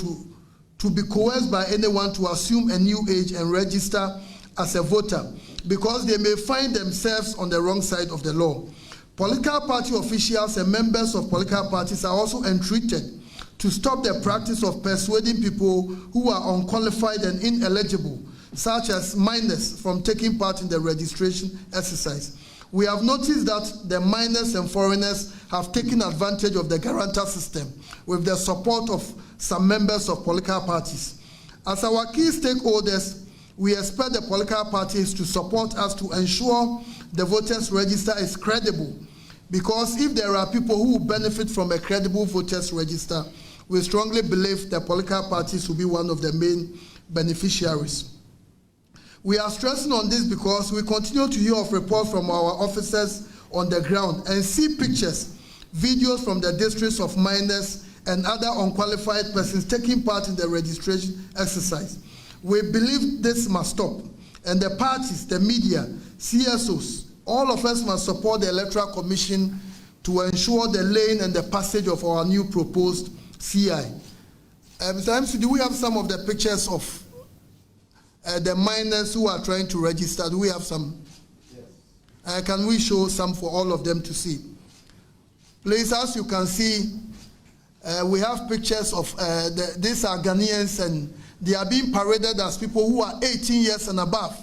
to be coerced by anyone to assume a new age and register as a voter, because they may find themselves on the wrong side of the law. Political party officials and members of political parties are also entreated to stop the practice of persuading people who are unqualified and ineligible, such as minors, from taking part in the registration exercise. We have noticed that the minors and foreigners have taken advantage of the guarantor system with the support of some members of political parties. As our key stakeholders, we expect the political parties to support us to ensure the voters' register is credible, because if there are people who will benefit from a credible voters' register, we strongly believe the political parties will be one of the main beneficiaries. We are stressing on this because we continue to hear of reports from our officers on the ground and see pictures, videos from the districts of minors and other unqualified persons taking part in the registration exercise. We believe this must stop, and the parties, the media, CSOs, all of us must support the Electoral Commission to ensure the lane and the passage of our new proposed CI. Mr. MC, do we have some of the pictures of the minors who are trying to register? Do we have some? Yes. Can we show some for all of them to see? Please, as you can see, we have pictures of, these are Ghanaians, and they are being paraded as people who are 18 years and above.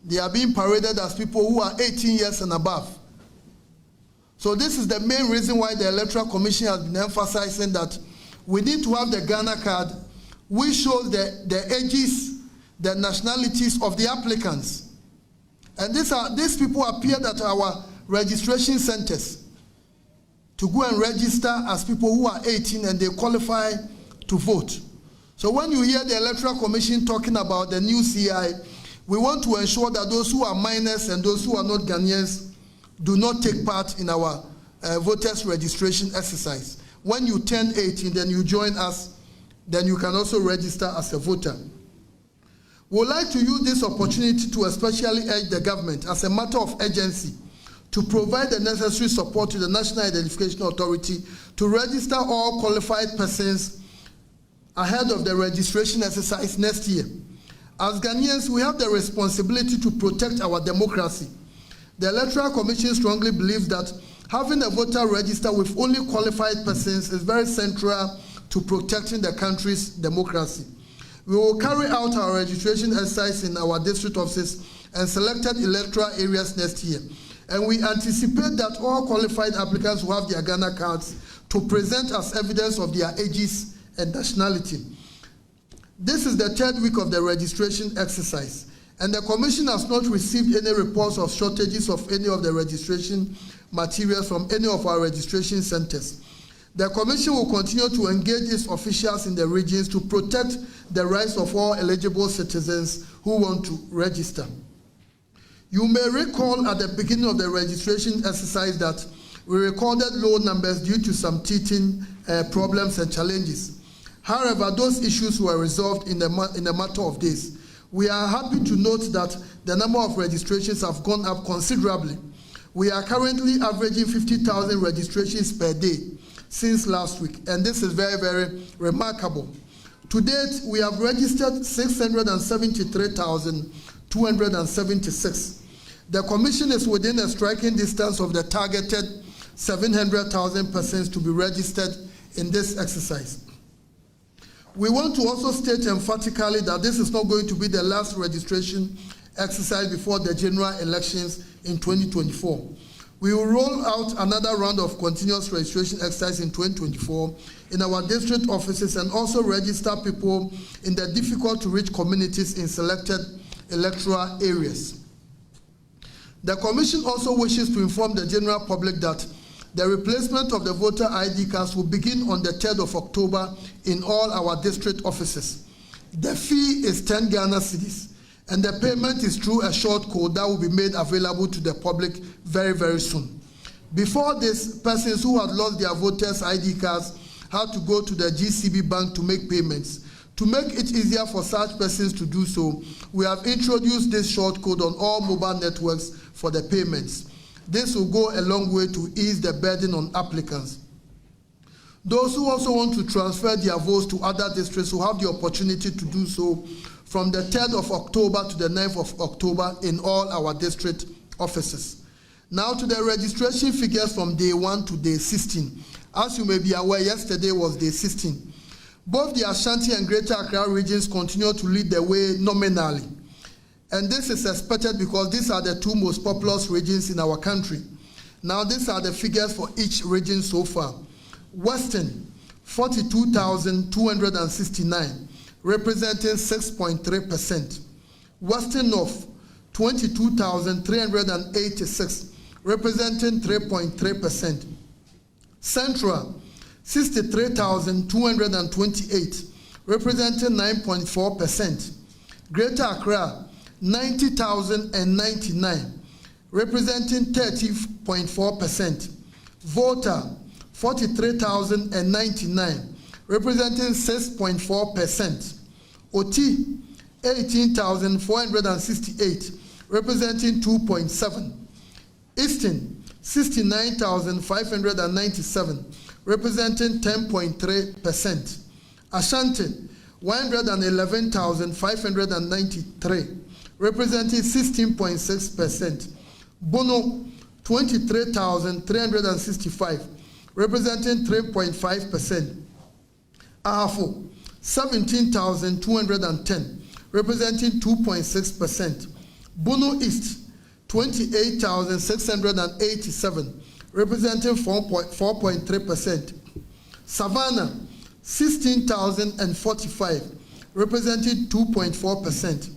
They are being paraded as people who are 18 years and above. So this is the main reason why the Electoral Commission has been emphasizing that we need to have the Ghana card, which shows the ages, the nationalities of the applicants. And these people appeared at our registration centers to go and register as people who are 18 and they qualify to vote. So when you hear the Electoral Commission talking about the new CI, we want to ensure that those who are minors and those who are not Ghanaians do not take part in our voters registration exercise. When you turn 18, then you join us, then you can also register as a voter. We would like to use this opportunity to especially urge the government, as a matter of urgency, to provide the necessary support to the National Identification Authority to register all qualified persons ahead of the registration exercise next year. As Ghanaians, we have the responsibility to protect our democracy. The Electoral Commission strongly believes that having a voter register with only qualified persons is very central to protecting the country's democracy. We will carry out our registration exercise in our district offices and selected electoral areas next year. And we anticipate that all qualified applicants will have their Ghana cards to present as evidence of their ages and nationality. This is the third week of the registration exercise, and the Commission has not received any reports of shortages of any of the registration materials from any of our registration centers. The Commission will continue to engage its officials in the regions to protect the rights of all eligible citizens who want to register. You may recall at the beginning of the registration exercise that we recorded low numbers due to some teething problems and challenges. However, those issues were resolved in a matter of days. We are happy to note that the number of registrations have gone up considerably. We are currently averaging 50,000 registrations per day since last week, and this is very, very remarkable. To date, we have registered 673,276. The Commission is within a striking distance of the targeted 700,000 persons to be registered in this exercise. We want to also state emphatically that this is not going to be the last registration exercise before the general elections in 2024. We will roll out another round of continuous registration exercise in 2024 in our district offices and also register people in the difficult to reach communities in selected electoral areas. The Commission also wishes to inform the general public that the replacement of the voter ID cards will begin on the 3rd of October in all our district offices. The fee is 10 Ghana cedis, and the payment is through a short code that will be made available to the public very, very soon. Before this, persons who had lost their voters' ID cards had to go to the GCB bank to make payments. To make it easier for such persons to do so, we have introduced this short code on all mobile networks for the payments. This will go a long way to ease the burden on applicants. Those who also want to transfer their votes to other districts will have the opportunity to do so from the 3rd of October to the 9th of October in all our district offices. Now to the registration figures from day 1 to day 16. As you may be aware, yesterday was day 16. Both the Ashanti and Greater Accra regions continue to lead the way nominally. And this is expected because these are the two most populous regions in our country. Now these are the figures for each region so far. Western, 42,269, representing 6.3%. Western North, 22,386, representing 3.3%. Central, 63,228, representing 9.4%. Greater Accra, 90,099, representing 30.4%. Voter, 43,099, representing 6.4%. OT, 18,468, representing 2.7%. Eastern, 69,597, representing 10.3%. Ashanti, 111,593, representing 16.6%. Bono, 23,365, representing 3.5%. Ahafo, 17,210, representing 2.6%. Bono East, 28,687, representing 4.3%. Savannah, 16,045, representing 2.4%.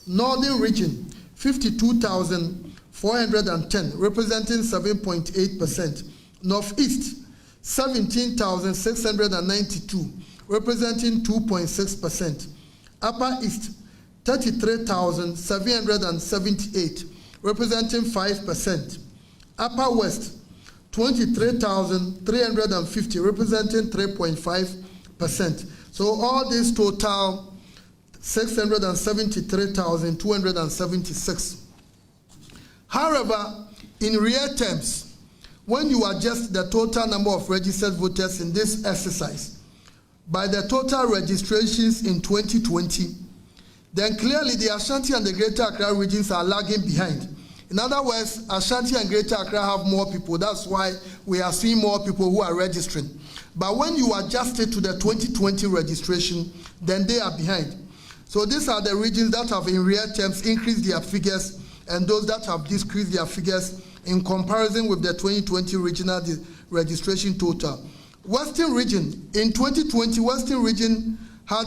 Northern Region, 52,410, representing 7.8%. Northeast, 17,692, representing 2.6%. Upper East, 33,778, representing 5%. Upper West, 23,350, representing 3.5%. So all this total 673,276. However, in real terms, when you adjust the total number of registered voters in this exercise by the total registrations in 2020, then clearly the Ashanti and the Greater Accra regions are lagging behind. In other words, Ashanti and Greater Accra have more people. That's why we are seeing more people who are registering. But when you adjust it to the 2020 registration, then they are behind. So these are the regions that have in real terms increased their figures and those that have decreased their figures in comparison with the 2020 regional registration total. Western region, in 2020, Western region had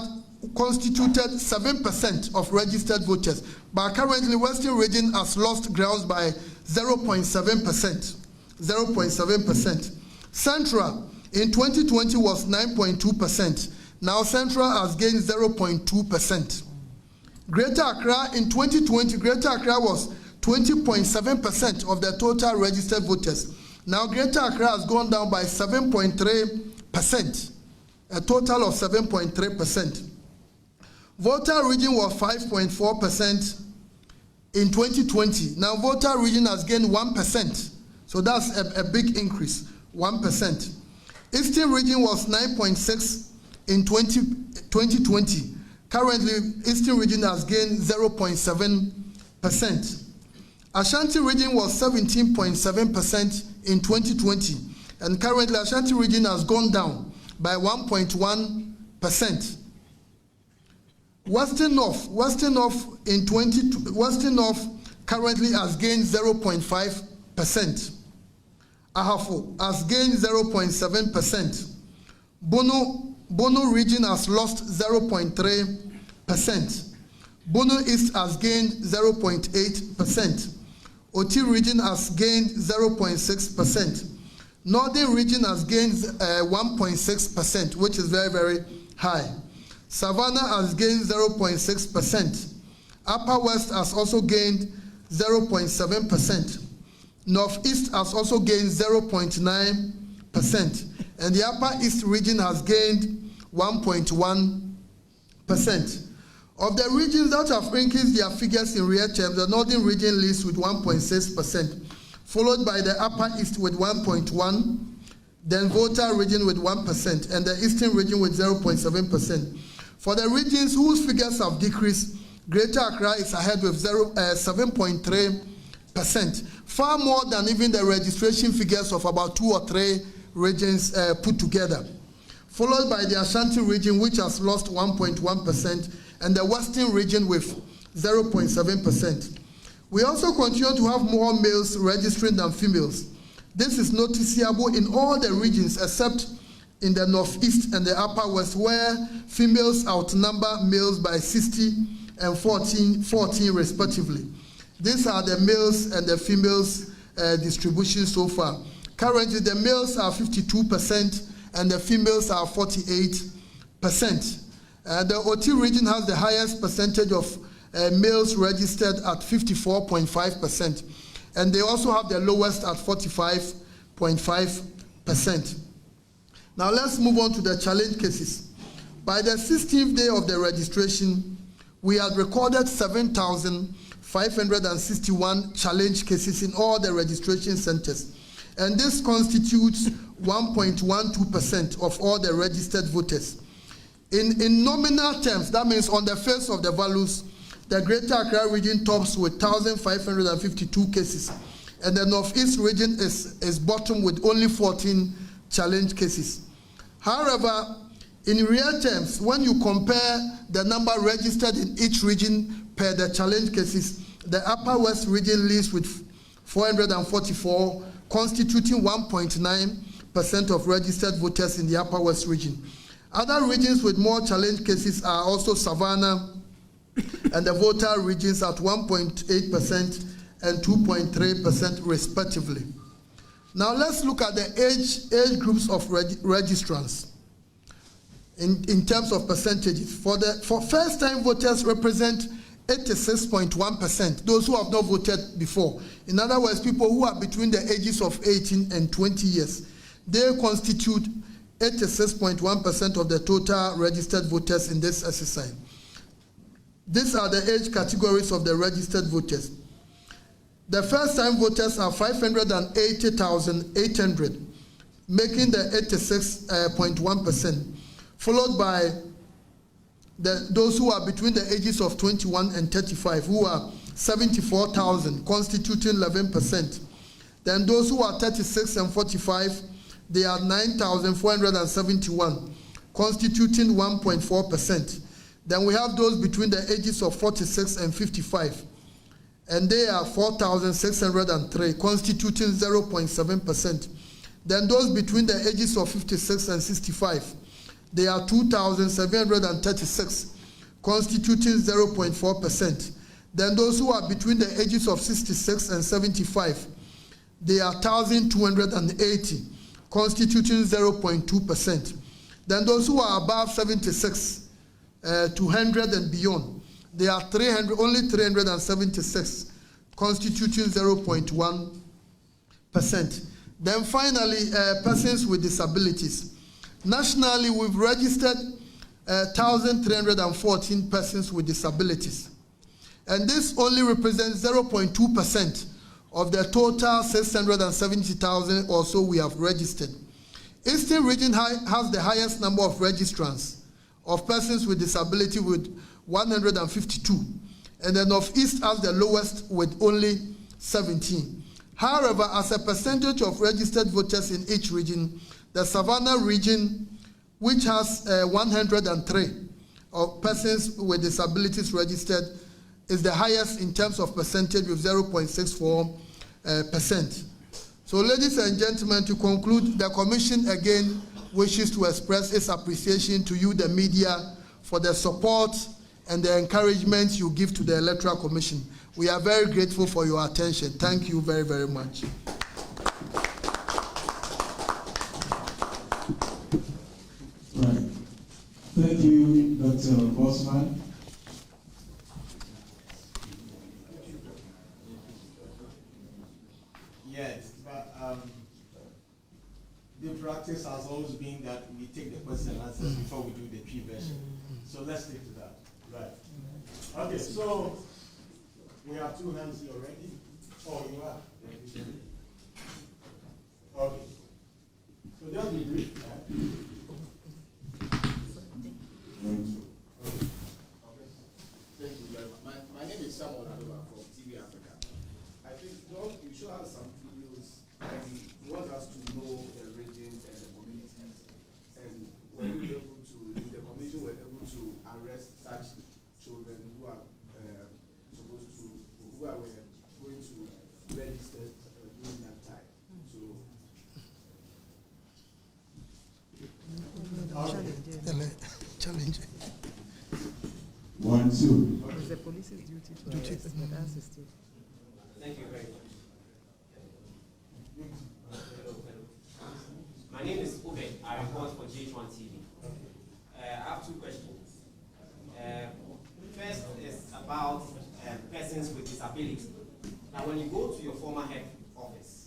constituted 7% of registered voters, but currently Western region has lost grounds by 0.7%. 0.7%. Central in 2020 was 9.2%. Now Central has gained 0.2%. Greater Accra in 2020, Greater Accra was 20.7% of the total registered voters. Now Greater Accra has gone down by 7.3%, a total of 7.3%. Voter region was 5.4% in 2020. Now voter region has gained 1%, So that's a big increase, 1%. Eastern region was 9.6 in 2020. Currently, Eastern region has gained 0.7%. Ashanti region was 17.7% in 2020, and currently Ashanti region has gone down by 1.1%. Western North currently has gained 0.5%. Ahafo has gained 0.7%. Bono region has lost 0.3%. Bono East has gained 0.8%. Oti region has gained 0.6%. Northern region has gained 1.6%, which is very, very high. Savannah has gained 0.6%. Upper West has also gained 0.7%. Northeast has also gained 0.9%. And the Upper East region has gained 1.1%. Of the regions that have increased their figures in real terms, the Northern region leads with 1.6%, followed by the Upper East with 1.1%, then Volta region with 1%, and the Eastern region with 0.7%. For the regions whose figures have decreased, Greater Accra is ahead with 7.3%, far more than even the registration figures of about 2 or 3 regions put together, followed by the Ashanti region, which has lost 1.1%, and the Western region with 0.7%. We also continue to have more males registering than females. This is noticeable in all the regions except in the Northeast and the Upper West, where females outnumber males by 60 and 14 respectively. These are the males and the females distribution so far. Currently, the males are 52% and the females are 48%. The Oti region has the highest percentage of males registered at 54.5%, and they also have the lowest at 45.5%. Now let's move on to the challenge cases. By the 16th day of the registration, we had recorded 7,561 challenge cases in all the registration centers, and this constitutes 1.12% of all the registered voters. In nominal terms, that means on the face of the values, the Greater Accra region tops with 1,552 cases, and the Northeast region is bottom with only 14 challenge cases. However, in real terms, when you compare the number registered in each region per the challenge cases, the Upper West region leads with 444, constituting 1.9% of registered voters in the Upper West region. Other regions with more challenge cases are also Savannah and the Volta regions at 1.8% and 2.3% respectively. Now let's look at the age groups of registrants in terms of percentages. For first-time voters represent 86.1%, those who have not voted before. In other words, people who are between the ages of 18 and 20 years. They constitute 86.1% of the total registered voters in this exercise. These are the age categories of the registered voters. The first-time voters are 580,800, making the 86.1%, followed by those who are between the ages of 21 and 35, who are 74,000, constituting 11%. Then those who are 36 and 45, they are 9,471, constituting 1.4%. Then we have those between the ages of 46 and 55, and they are 4,603, constituting 0.7%. Then those between the ages of 56 and 65, they are 2,736, constituting 0.4%. Then those who are between the ages of 66 and 75, they are 1,280, constituting 0.2%. Then those who are above 76, 200 and beyond, they are only 376, constituting 0.1%. Then finally, persons with disabilities. Nationally, we've registered 1,314 persons with disabilities. And this only represents 0.2% of the total 670,000 or so we have registered. Eastern region has the highest number of registrants of persons with disability with 152, and the Northeast has the lowest with only 17. However, as a percentage of registered voters in each region, the Savannah region, which has 103 of persons with disabilities registered, is the highest in terms of percentage with 0.64%. So, ladies and gentlemen, to conclude, the Commission again wishes to express its appreciation to you, the media, for the support and the encouragement you give to the Electoral Commission. We are very grateful for your attention. Thank you very, very much. Right. Thank you, Dr. Bosman. Yes, but the practice has always been that we take the question and answers before we do the P version. So let's stick to that. Right. Okay, so we have two hands here already. Oh, you are? Okay. So just be brief. Thank you very much. My name is Samuel Adoba from TV Africa. I think you should have some videos and you want us to know the regions and the communities, and were you able to, if the commission were able to arrest such children who are supposed to, who are going to register during that time. So Challenge. 1, 2. It's the police's duty to arrest, but that's the state. Thank you very much. My name is Ube. I report for GH1 TV. I have two questions. First is about persons with disability. Now, when you go to your former head office,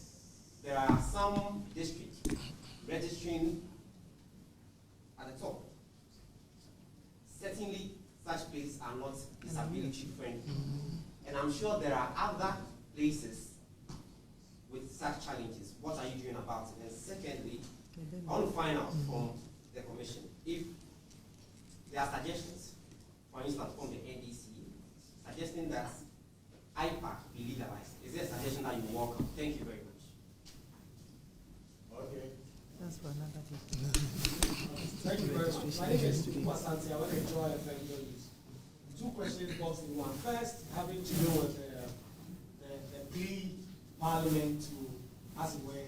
there are some districts registering at the top. Certainly, such places are not disability friendly. And I'm sure there are other places with such challenges. What are you doing about it? And secondly, I want to find out from the Commission if there are suggestions, for instance, from the NDC, suggesting that IPAC be legalized. Is there a suggestion that you welcome? Thank you very much. Okay. That's for another day. Thank you very much. My name is Santi. I want to enjoy two questions boxed in one. First, having to do with the plea parliament to, as it were,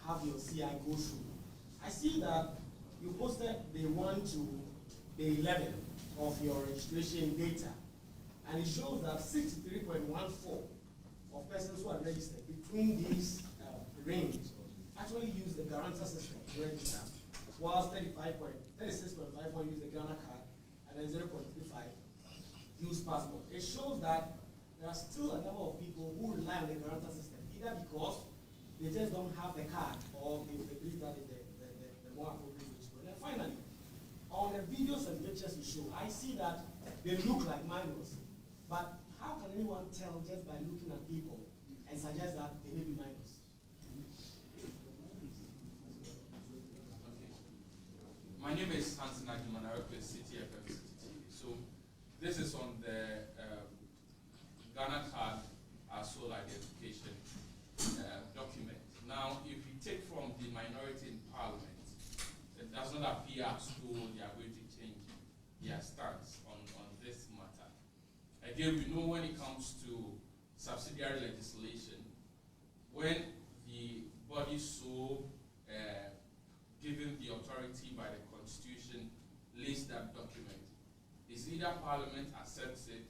have your CI go through. I see that you posted day 1 to day 11 of your registration data, and it shows that 63.14 of persons who are registered between these range actually use the guarantor system to register, whilst 36.51 use the Ghana card, and then 0.35 use passport. It shows that there are still a number of people who rely on the guarantor system, either because they just don't have the card or they believe that is the more appropriate way to go. And then finally, on the videos and pictures you show, I see that they look like minors. But how can anyone tell just by looking at people and suggest that they may be minors? My name is Hansen Agiman. I work with City FM TV. So this is on the Ghana card sole identification document. Now, if you take from the minority in Parliament, it does not appear as though they are going to change their stance on this matter. Again, we know when it comes to subsidiary legislation, when the body so given the authority by the Constitution lists that document, is either Parliament accepts it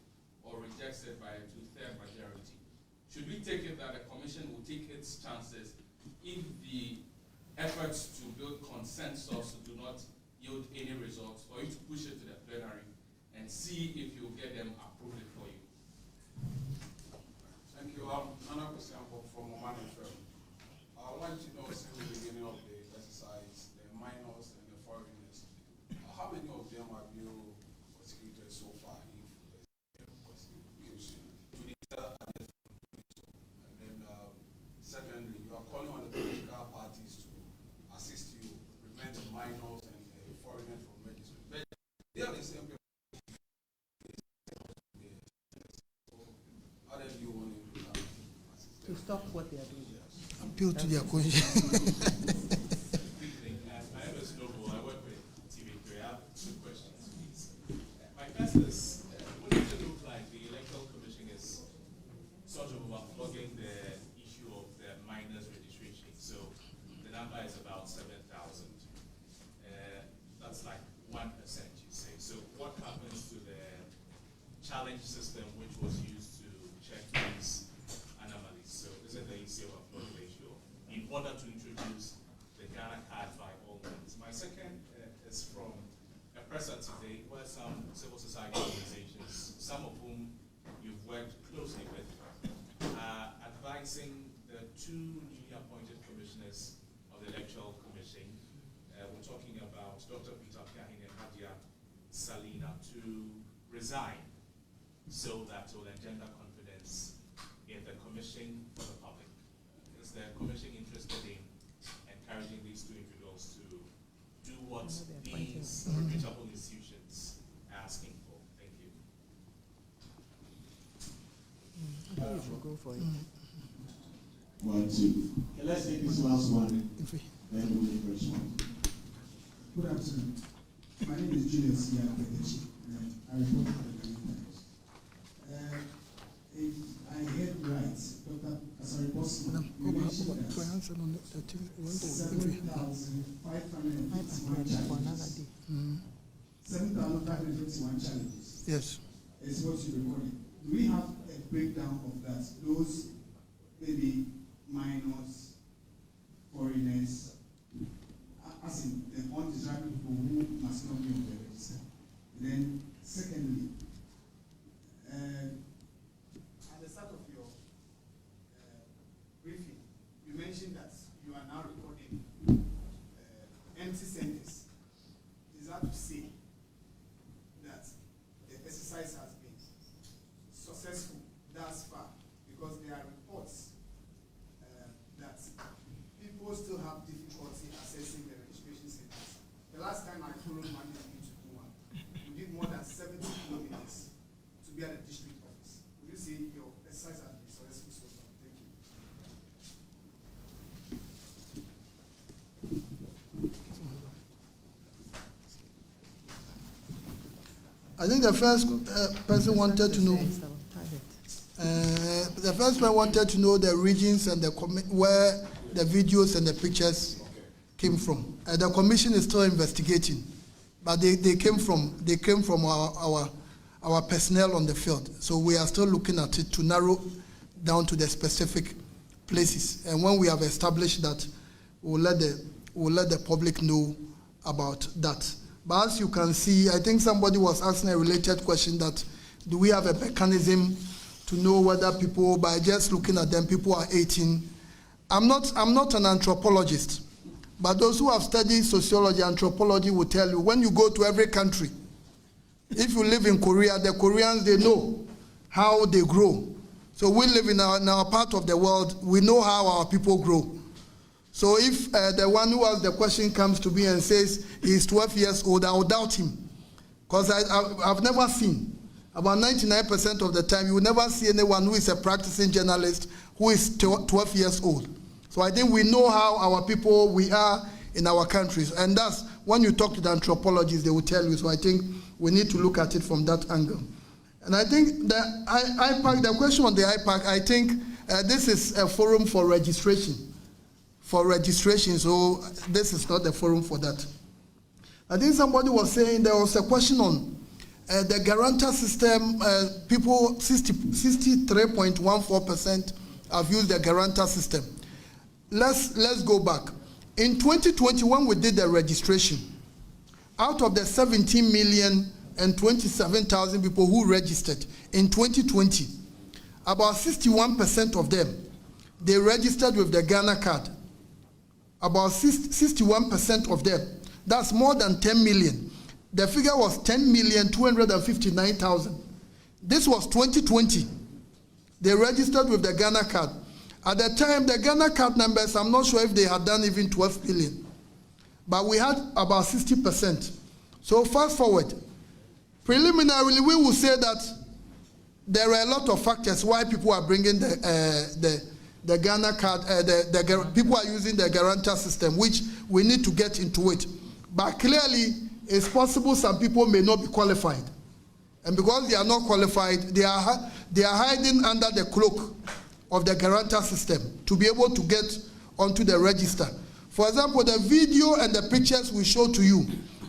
or rejects it by a 2/3 majority. Should we take it that the Commission will take its chances if the efforts to build consensus do not yield any results, for you to push it to the plenary and see if you get them approved for you? Thank you. Nana Kusiambo from Oman FM. I want to know, since the beginning of the exercise, the minors and the foreigners, how many of them have you prosecuted so far? If there's a prosecution, to the and then To stop what they are doing. Appeal to their conscience. I work with TV3. I have two questions, please. My first is, what does it look like the Electoral Commission is sort of overflogging the issue of the minors registration? So the number is about 7,000. That's like 1%, you say. So what happens to the challenge system which was used to check these anomalies? So this is the easy overflow ratio in order to introduce the Ghana card by all means. My second is from a Presec today where some civil society organizations, some of whom you've worked closely with, are advising the two newly appointed commissioners of the Electoral Commission. We're talking about Dr. Peter Kahin and Hadia Salina to resign so that will engender confidence in the commission for the public. Is the commission interested in encouraging these two individuals to do what these reputable institutions are asking for? Thank you. I think you should go for it. 1, 2. Okay, let's take this last one. Then we'll take the first one. Good afternoon. My name is Julius Yapedechi, and I report to the Ghanaian Times. If I heard right, Dr. Asari Bosso, you mentioned that 7,551 challenges. 7,551 challenges. Yes. Is what you recorded. Do we have a breakdown of that? Those maybe minors, foreigners, as in the undesirable people who must not be on the register. And then, secondly, at the start of your briefing, you mentioned that you are now recording empty centers. Is that to say that the exercise has been successful thus far? Because there are reports that people still have difficulty accessing the registration centers. The last time I followed one to do one, we did more than 70 kilometers to be at the district office. Would you say your exercise has been successful so far? Thank you. I think the first person wanted to know. The first one wanted to know the regions and where the videos and the pictures came from. The commission is still investigating, but they came from our personnel on the field. So we are still looking at it to narrow down to the specific places. And when we have established that, we'll let the public know about that. But as you can see, I think somebody was asking a related question that, do we have a mechanism to know whether people, by just looking at them, people are 18. I'm not an anthropologist, but those who have studied sociology, anthropology will tell you, when you go to every country, if you live in Korea, the Koreans, they know how they grow. So we live in our part of the world, we know how our people grow. So if the one who asked the question comes to me and says he's 12 years old, I will doubt him. Because I've never seen. About 99% of the time, you will never see anyone who is a practicing journalist who is 12 years old. So I think we know how our people, we are in our countries. And that's, when you talk to the anthropologists, they will tell you. So I think we need to look at it from that angle. And I think the IPAC, the question on the IPAC, I think this is a forum for registration. So this is not the forum for that. I think somebody was saying there was a question on the guarantor system. People, 63.14% have used the guarantor system. Let's go back. In 2020, when we did the registration, out of the 17,027,000 people who registered in 2020, about 61% of them, they registered with the Ghana card. About 61% of them. That's more than 10 million. The figure was 10,259,000. This was 2020. They registered with the Ghana card. At the time, the Ghana card numbers, I'm not sure if they had done even 12 billion. But we had about 60%. So fast forward. Preliminarily, we will say that there are a lot of factors why people are bringing the the Ghana card, people are using the guarantor system, which we need to get into it. But clearly, it's possible some people may not be qualified. And because they are not qualified, they are hiding under the cloak of the guarantor system to be able to get onto the register. For example, the video and the pictures we show to you,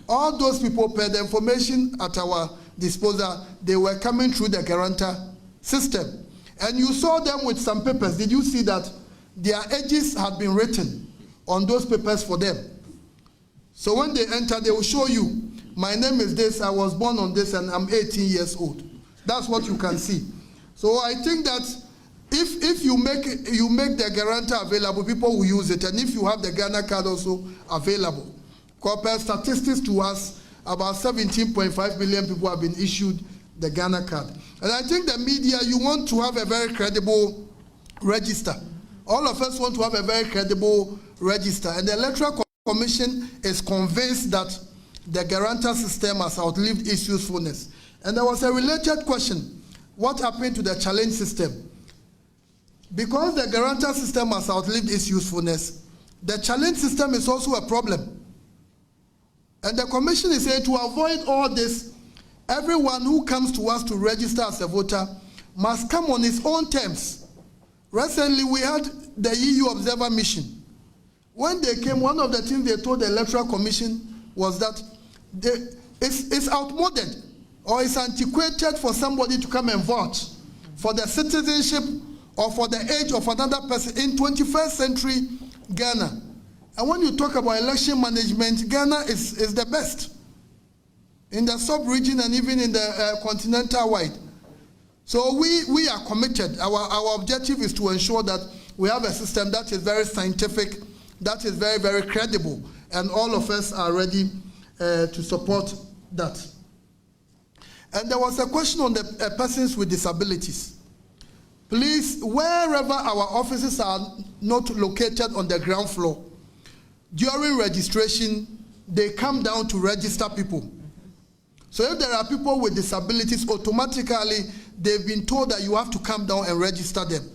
all those people, per the information at our disposal, they were coming through the guarantor system. And you saw them with some papers. Did you see that their ages had been written on those papers for them? So when they enter, they will show you, my name is this, I was born on this, and I'm 18 years old. That's what you can see. So I think that if you make the guarantor available, people will use it. And if you have the Ghana card also available, compared statistics to us, about 17.5 million people have been issued the Ghana card. And I think the media, you want to have a very credible register. All of us want to have a very credible register. And the Electoral Commission is convinced that the guarantor system has outlived its usefulness. And there was a related question. What happened to the challenge system? Because the guarantor system has outlived its usefulness, the challenge system is also a problem. And the Commission is saying to avoid all this, everyone who comes to us to register as a voter must come on his own terms. Recently, we had the EU Observer Mission. When they came, one of the things they told the Electoral Commission was that it's outmoded or it's antiquated for somebody to come and vote for the citizenship or for the age of another person in 21st century Ghana. And when you talk about election management, Ghana is the best in the sub-region and even in the continental wide. So we are committed. Our objective is to ensure that we have a system that is very scientific, that is very, very credible, and all of us are ready to support that. And there was a question on the persons with disabilities. Please, wherever our offices are not located on the ground floor, during registration, they come down to register people. So if there are people with disabilities, automatically they've been told that you have to come down and register them.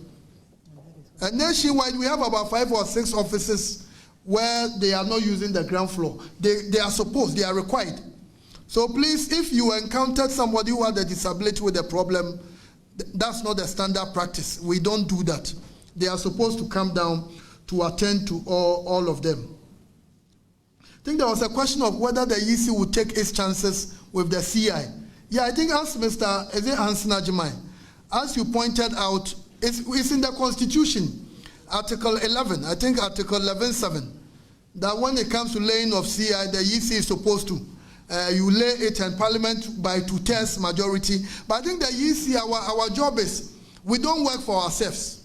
And nationwide, we have about 5 or 6 offices where they are not using the ground floor. They are supposed, they are required. So please, if you encountered somebody who had a disability with a problem, that's not the standard practice. We don't do that. They are supposed to come down to attend to all of them. I think there was a question of whether the EC would take its chances with the CI. Yeah, I think as Mr. Hansen Ajimai, as you pointed out, it's in the Constitution, Article 11, I think Article 11.7, that when it comes to laying of CI, the EC is supposed to. You lay it in Parliament by 2/3 majority. But I think the EC, our job is, we don't work for ourselves.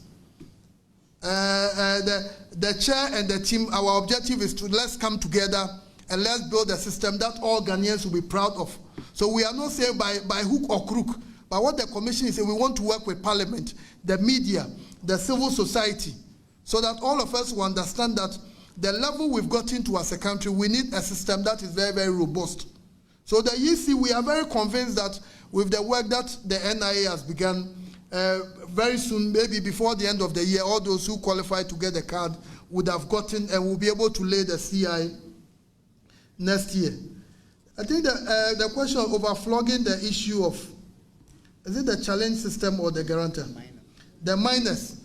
The chair and the team, our objective is to let's come together and let's build a system that all Ghanaians will be proud of. So we are not saying by hook or crook, but what the Commission is saying, we want to work with Parliament, the media, the civil society, so that all of us will understand that the level we've got into as a country, we need a system that is very, very robust. So the EC, we are very convinced that with the work that the NIA has begun, very soon, maybe before the end of the year, all those who qualify to get the card would have gotten and will be able to lay the CI next year. I think the question of overflogging the issue of, is it the challenge system or the guarantor? The minors.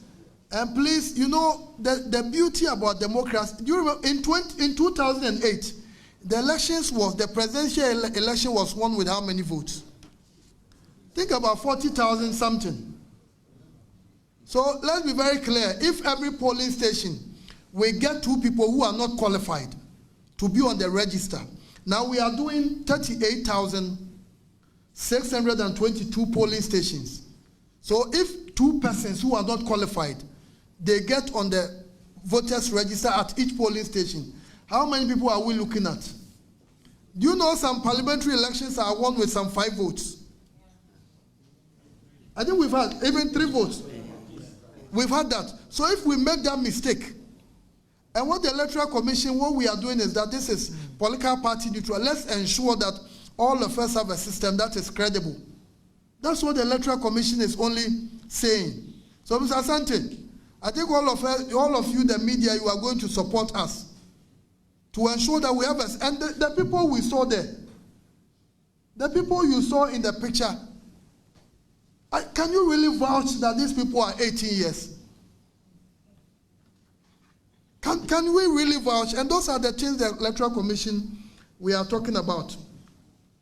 And please, you know, the beauty about democracy, do you remember in 2008, the presidential election was won with how many votes? Think about 40,000 something. So let's be very clear. If every polling station, we get 2 people who are not qualified to be on the register. Now we are doing 38,622 polling stations. So if 2 persons who are not qualified, they get on the voters register at each polling station, how many people are we looking at? Do you know some parliamentary elections are won with some 5 votes? I think we've had even 3 votes. We've had that. So if we make that mistake, and what the Electoral Commission, what we are doing is that this is political party neutral. Let's ensure that all of us have a system that is credible. That's what the Electoral Commission is only saying. So Mr. Asante, I think all of you, the media, you are going to support us to ensure that we have and the people we saw there, the people you saw in the picture, can you really vouch that these people are 18 years? Can we really vouch? And those are the things the Electoral Commission we are talking about.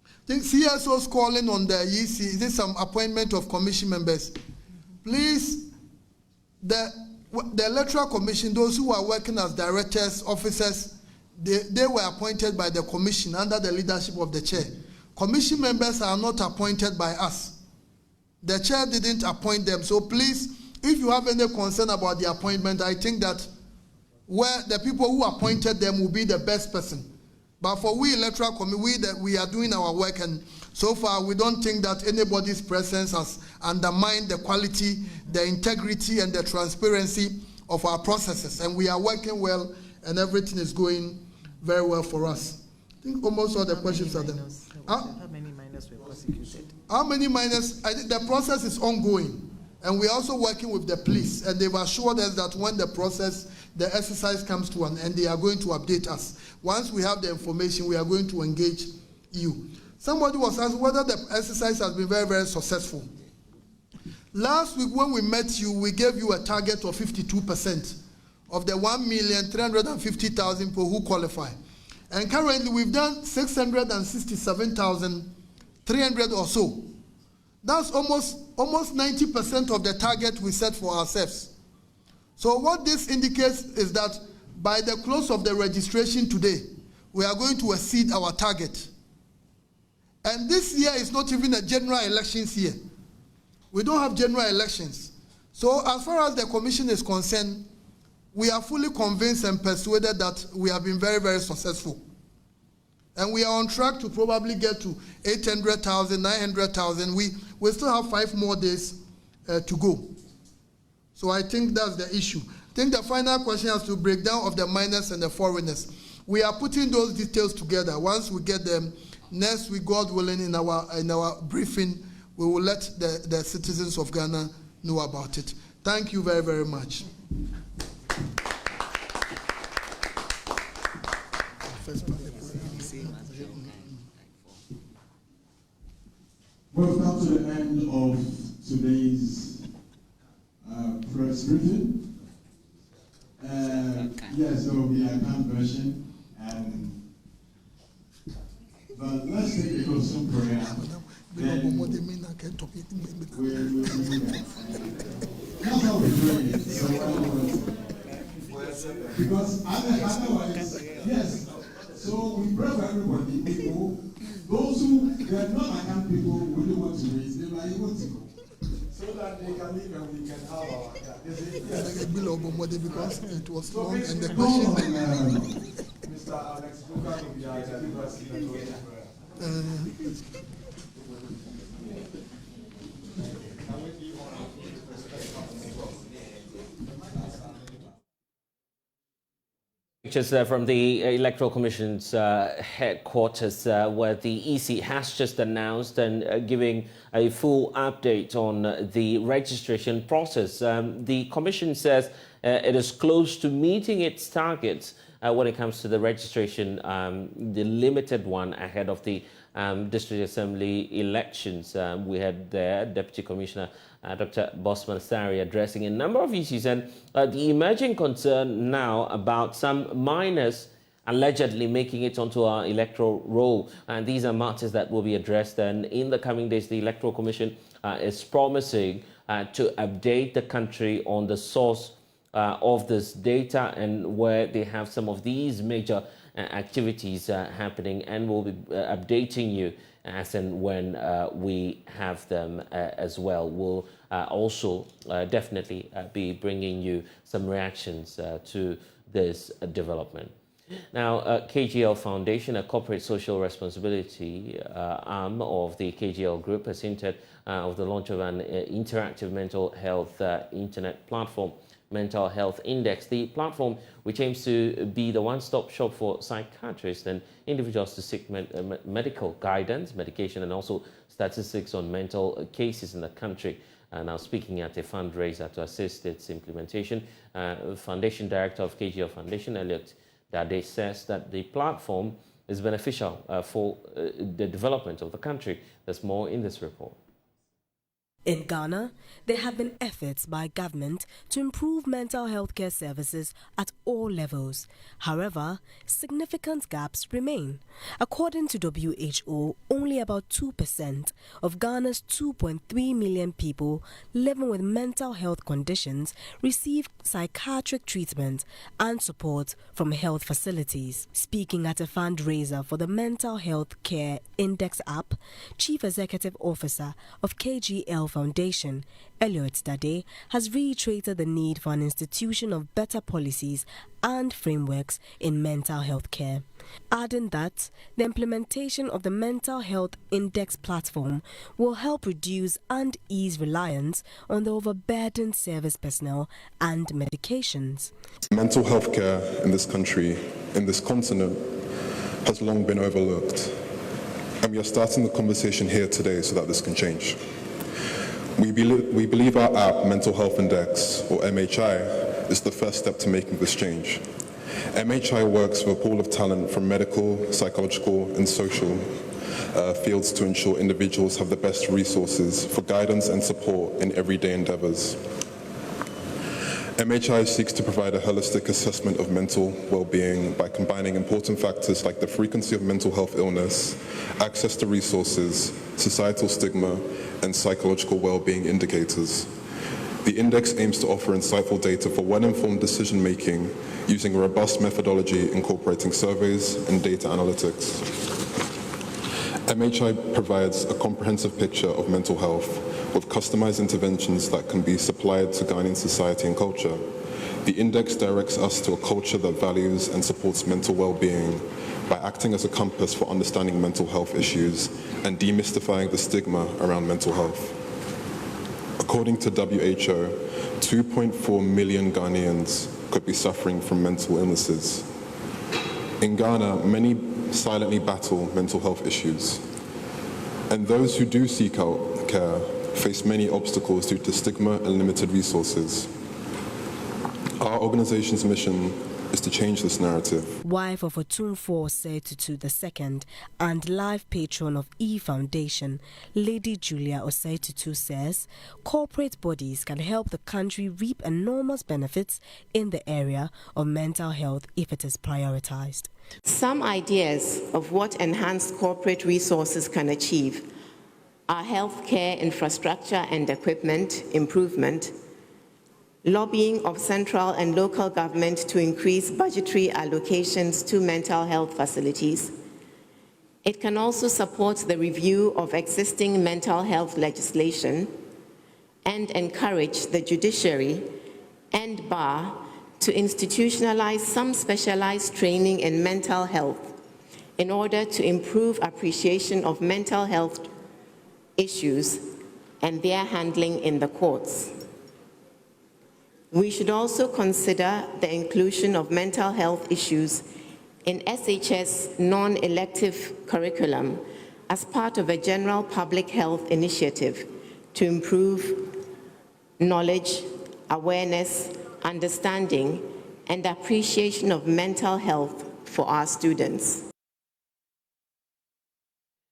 I think CSO's calling on the EC, is this some appointment of commission members? Please, the Electoral Commission, those who are working as directors, officers, they were appointed by the commission under the leadership of the chair. Commission members are not appointed by us. The chair didn't appoint them. So please, if you have any concern about the appointment, I think that where the people who appointed them will be the best person. But for we Electoral Committee, we are doing our work, and so far we don't think that anybody's presence has undermined the quality, the integrity, and the transparency of our processes. And we are working well, and everything is going very well for us. I think almost all the questions are there. How many minors were prosecuted? How many minors? I think the process is ongoing. And we're also working with the police, and they've assured us that when the exercise comes to an end, they are going to update us. Once we have the information, we are going to engage you. Somebody was asking whether the exercise has been very, very successful. Last week when we met you, we gave you a target of 52% of the 1,350,000 people who qualify. And currently we've done 667,300 or so. That's almost 90% of the target we set for ourselves. So what this indicates is that by the close of the registration today, we are going to exceed our target. And this year is not even a general elections year. We don't have general elections. So as far as the commission is concerned, we are fully convinced and persuaded that we have been very, very successful. And we are on track to probably get to 800,000, 900,000. We still have 5 more days to go. So I think that's the issue. I think the final question has to break down of the minors and the foreigners. We are putting those details together. Once we get them, next week, God willing, in our briefing, we will let the citizens of Ghana know about it. Thank you very, very much. We've come to the end of today's press briefing. Yes, there will be a canned version. But let's take a closing prayer. Then that's how we're doing it. So, because otherwise, yes. So we pray for everybody. People, those who they are not account people who really want to raise, they are able to go. So that they can live and we can have our because it was so long and the Mr. Alex Booker will be our Pictures from the Electoral Commission's headquarters, where the EC has just announced and giving a full update on the registration process. The Commission says it is close to meeting its targets when it comes to the registration, the limited one ahead of the District Assembly elections. We had the Deputy Commissioner, Dr. Bosman Sari, addressing a number of issues, and the emerging concern now about some minors allegedly making it onto our electoral roll. And these are matters that will be addressed, and in the coming days, the Electoral Commission is promising to update the country on the source of this data and where they have some of these major activities happening, and we'll be updating you as and when we have them as well. We'll also definitely be bringing you some reactions to this development. Now, KGL Foundation, a corporate social responsibility arm of the KGL Group, has hinted of the launch of an interactive mental health internet platform, Mental Health Index. The platform, which aims to be the one-stop shop for psychiatrists and individuals to seek medical guidance, medication, and also statistics on mental cases in the country. Now speaking at a fundraiser to assist its implementation, Foundation Director of KGL Foundation, Elliot Dade, says that the platform is beneficial for the development of the country. There's more in this report. In Ghana, there have been efforts by government to improve mental health care services at all levels. However, significant gaps remain. According to WHO, only about 2% of Ghana's 2.3 million people living with mental health conditions receive psychiatric treatment and support from health facilities. Speaking at a fundraiser for the Mental Health Care Index app, Chief Executive Officer of KGL Foundation, Elliot Dade, has reiterated the need for an institution of better policies and frameworks in mental health care, adding that the implementation of the Mental Health Index platform will help reduce and ease reliance on the overburdened service personnel and medications. Mental health care in this country, in this continent, has long been overlooked, and we are starting the conversation here today so that this can change. We believe our app, Mental Health Index, or MHI, is the first step to making this change. MHI works with a pool of talent from medical, psychological, and social fields to ensure individuals have the best resources for guidance and support in everyday endeavors. MHI seeks to provide a holistic assessment of mental well-being by combining important factors like the frequency of mental health illness, access to resources, societal stigma, and psychological well-being indicators. The index aims to offer insightful data for well-informed decision-making using a robust methodology incorporating surveys and data analytics. MHI provides a comprehensive picture of mental health with customized interventions that can be supplied to Ghanaian society and culture. The index directs us to a culture that values and supports mental well-being by acting as a compass for understanding mental health issues and demystifying the stigma around mental health. According to WHO, 2.4 million Ghanaians could be suffering from mental illnesses. In Ghana, many silently battle mental health issues, and those who do seek out care face many obstacles due to stigma and limited resources. Our organization's mission is to change this narrative. Wife of Otumfuo Osei Tutu II and life patron of E Foundation, Lady Julia Osei Tutu says corporate bodies can help the country reap enormous benefits in the area of mental health if it is prioritized. Some ideas of what enhanced corporate resources can achieve are healthcare infrastructure and equipment improvement, lobbying of central and local government to increase budgetary allocations to mental health facilities. It can also support the review of existing mental health legislation and encourage the judiciary and bar to institutionalize some specialized training in mental health in order to improve appreciation of mental health issues and their handling in the courts. We should also consider the inclusion of mental health issues in SHS non-elective curriculum as part of a general public health initiative to improve knowledge, awareness, understanding, and appreciation of mental health for our students.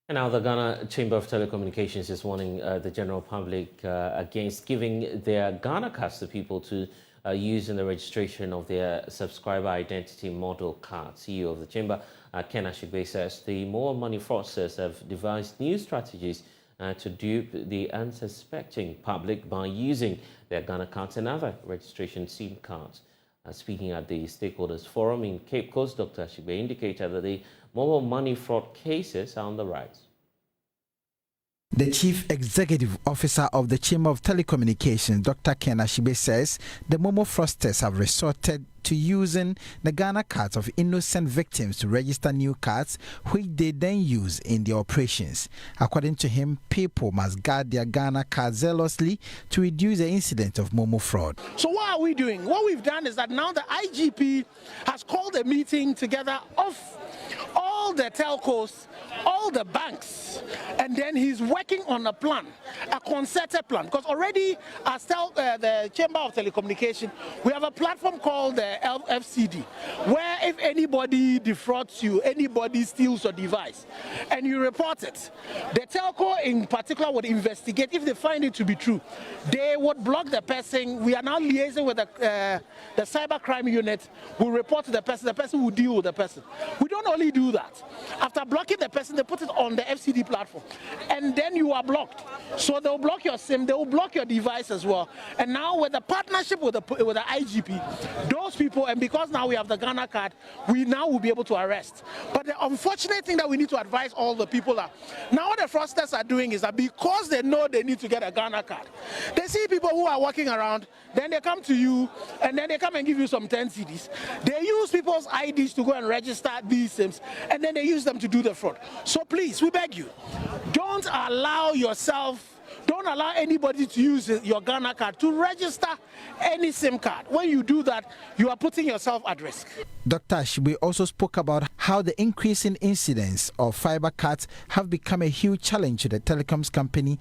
And now the Ghana Chamber of Telecommunications is warning the general public against giving their Ghana cards to people to use in the registration of their subscriber identity model card. CEO of the Chamber, Ken Ashigbe, says the more money fraudsters have devised new strategies to dupe the unsuspecting public by using their Ghana cards and other registration SIM cards. Speaking at the Stakeholders Forum in Cape Coast, Dr. Ashigbe indicated that the mobile money fraud cases are on the rise. The Chief Executive Officer of the Chamber of Telecommunications, Dr. Ken Ashigbe, says the Momo fraudsters have resorted to using the Ghana cards of innocent victims to register new cards, which they then use in their operations. According to him, people must guard their Ghana cards zealously to reduce the incidence of Momo fraud. So what are we doing? What we've done is that now the IGP has called a meeting together of all the telcos all the banks, and then he's working on a plan, a concerted plan, because already as the Chamber of Telecommunication, we have a platform called the FCD, where if anybody defrauds you, anybody steals your device, and you report it, the telco in particular would investigate. If they find it to be true, they would block the person. We are now liaising with the cybercrime unit. We report to the person will deal with the person. We don't only do that. After blocking the person, they put it on the FCD platform, and then you are blocked. So they'll block your SIM, they will block your device as well. And now with the partnership with the IGP, those people, and because now we have the Ghana card, we now will be able to arrest. But the unfortunate thing that we need to advise all the people are, now what the fraudsters are doing is that because they know they need to get a Ghana card, they see people who are walking around, then they come to you, and then they come and give you some 10 CDs. They use people's IDs to go and register these SIMs, and then they use them to do the fraud. So please, we beg you, don't allow anybody to use your Ghana card to register any SIM card. When you do that, you are putting yourself at risk. Dr. Ashibe also spoke about how the increasing incidence of fiber cuts have become a huge challenge to the telecoms company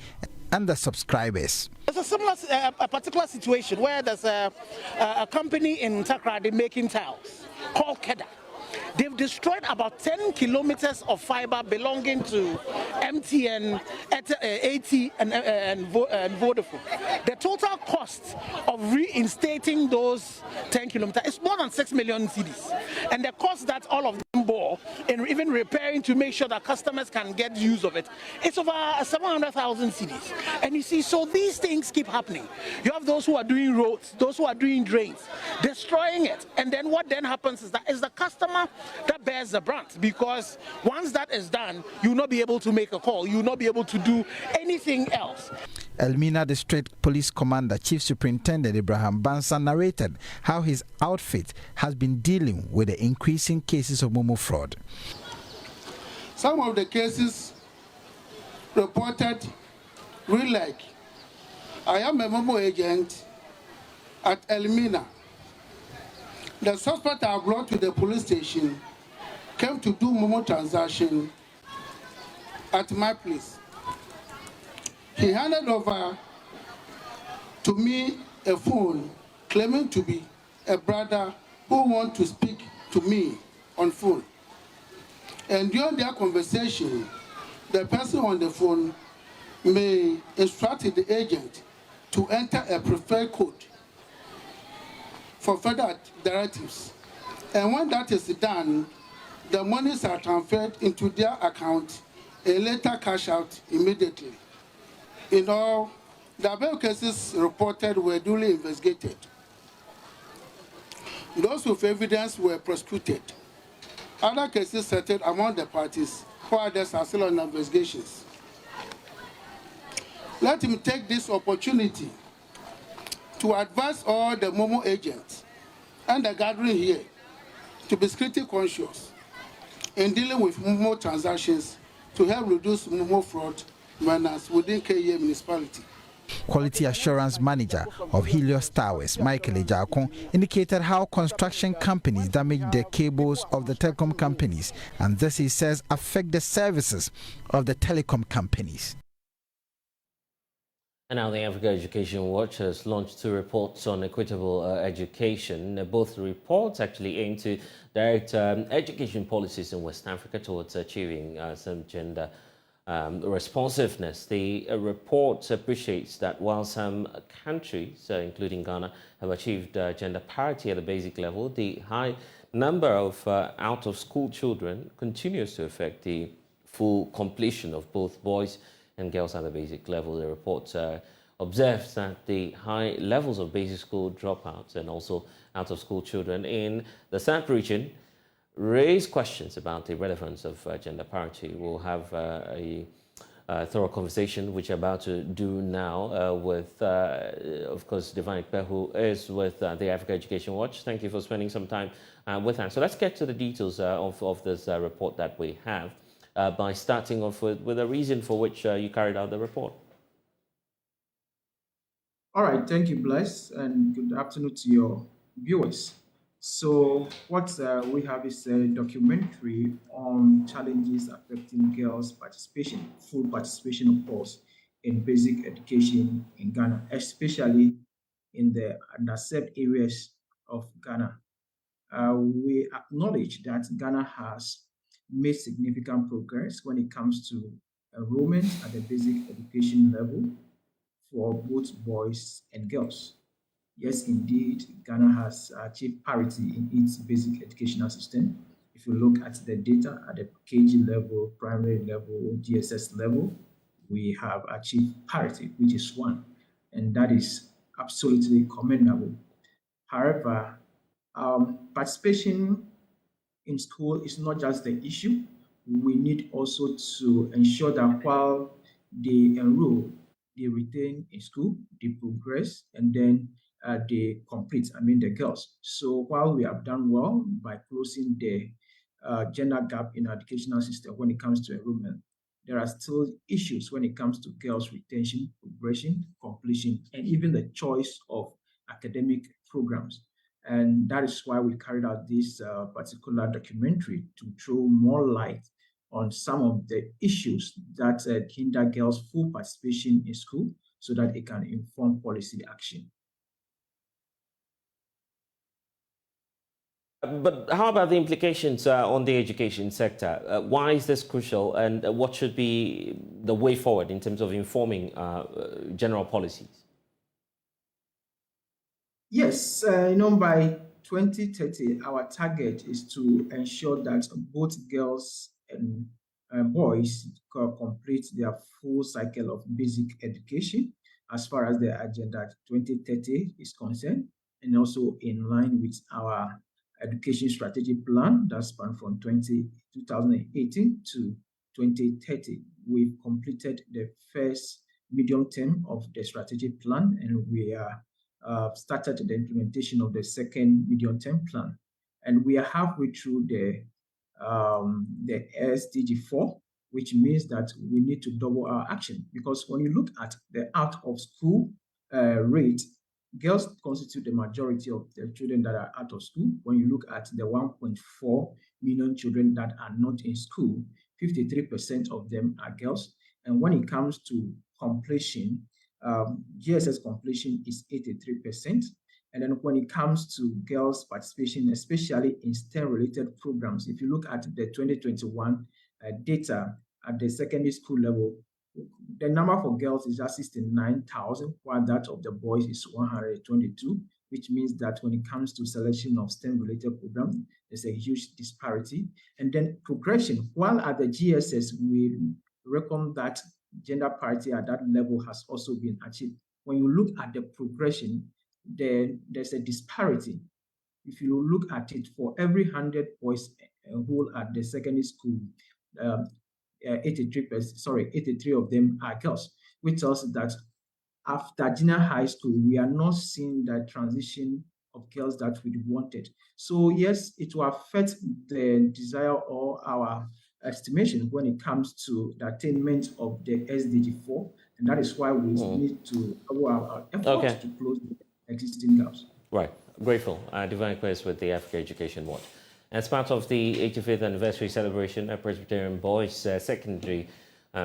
and the subscribers. There's a similar, a particular situation where there's a company in Takrady making tiles called Keda. They've destroyed about 10 kilometers of fiber belonging to MTN, AT, and Vodafone. The total cost of reinstating those 10 kilometers is more than 6 million cedis. And the cost that all of them bore in even repairing to make sure that customers can get use of it, it's over 700,000 cedis. And you see, so these things keep happening. You have those who are doing roads, those who are doing drains, destroying it. And then what then happens is that is the customer that bears the brunt, because once that is done, you will not be able to make a call, you will not be able to do anything else. Elmina District Police Commander Chief Superintendent Abraham Bansa narrated how his outfit has been dealing with the increasing cases of Momo fraud. Some of the cases reported real like, I am a Momo agent at Elmina. The suspect I brought to the police station came to do Momo transaction at my place. He handed over to me a phone claiming to be a brother who wants to speak to me on phone. And during their conversation, the person on the phone may instruct the agent to enter a preferred code for further directives. And when that is done, the monies are transferred into their account and later cash out immediately. In all, the above cases reported were duly investigated. Those with evidence were prosecuted. Other cases settled among the parties, while others are still on investigations. Let me take this opportunity to advise all the Momo agents and the gathering here to be strictly conscious in dealing with Momo transactions to help reduce Momo fraud menace within KA municipality. Quality Assurance Manager of Helios Towers, Michael Ejakon, indicated how construction companies damage the cables of the telecom companies, and this, he says, affect the services of the telecom companies. And now the Africa Education Watch has launched 2 reports on equitable education. Both reports actually aim to direct education policies in West Africa towards achieving some gender responsiveness. The report appreciates that while some countries, including Ghana, have achieved gender parity at the basic level, the high number of out-of-school children continues to affect the full completion of both boys and girls at the basic level. The report observes that the high levels of basic school dropouts and also out-of-school children in the SAP region raise questions about the relevance of gender parity. We'll have a thorough conversation, which we're about to do now with, of course, Divine Ikpe, who is with the Africa Education Watch. Thank you for spending some time with us. So let's get to the details of this report that we have. By starting off with a reason for which you carried out the report. All right, thank you, Bless, and good afternoon to your viewers. So what we have is a documentary on challenges affecting girls' participation, full participation, of course, in basic education in Ghana, especially in the underserved areas of Ghana. We acknowledge that Ghana has made significant progress when it comes to enrollment at the basic education level for both boys and girls. Yes, indeed, Ghana has achieved parity in its basic educational system. If you look at the data at the KG level, primary level, GSS level, we have achieved parity, which is 1, and that is absolutely commendable. However, participation in school is not just the issue. We need also to ensure that while they enroll, they retain in school, they progress, and then they complete, the girls. So while we have done well by closing the gender gap in our educational system when it comes to enrollment, there are still issues when it comes to girls' retention, progression, completion, and even the choice of academic programs. And that is why we carried out this particular documentary to throw more light on some of the issues that hinder girls' full participation in school so that it can inform policy action. But how about the implications on the education sector? Why is this crucial, and what should be the way forward in terms of informing general policies? Yes, by 2030, our target is to ensure that both girls and boys complete their full cycle of basic education as far as the Agenda 2030 is concerned, and also in line with our education strategy plan that spanned from 2018 to 2030. We've completed the first medium term of the strategic plan, and we are started the implementation of the second medium-term plan, and we are halfway through the SDG 4, which means that we need to double our action, because when you look at the out of school rate, girls constitute the majority of the children that are out of school. When you look at the 1.4 million children that are not in school, 53% of them are girls. And when it comes to completion, GSS completion is 83%. And then when it comes to girls' participation, especially in STEM-related programs, if you look at the 2021 data at the secondary school level, the number for girls is just 69,000, while that of the boys is 122, which means that when it comes to selection of STEM-related programs, there's a huge disparity. And then progression, while at the GSS, we reckon that gender parity at that level has also been achieved. When you look at the progression, there's a disparity. If you look at it, for every 100 boys who are at the secondary school, 83 of them are girls, which tells us that after junior high school, we are not seeing that transition of girls that we wanted. So yes, it will affect the desire or our estimation when it comes to the attainment of the SDG 4, and that is why we need to double our efforts to close the existing gaps. Right, grateful. Divine Quest with the Africa Education Watch. As part of the 85th anniversary celebration, Presbyterian Boys Secondary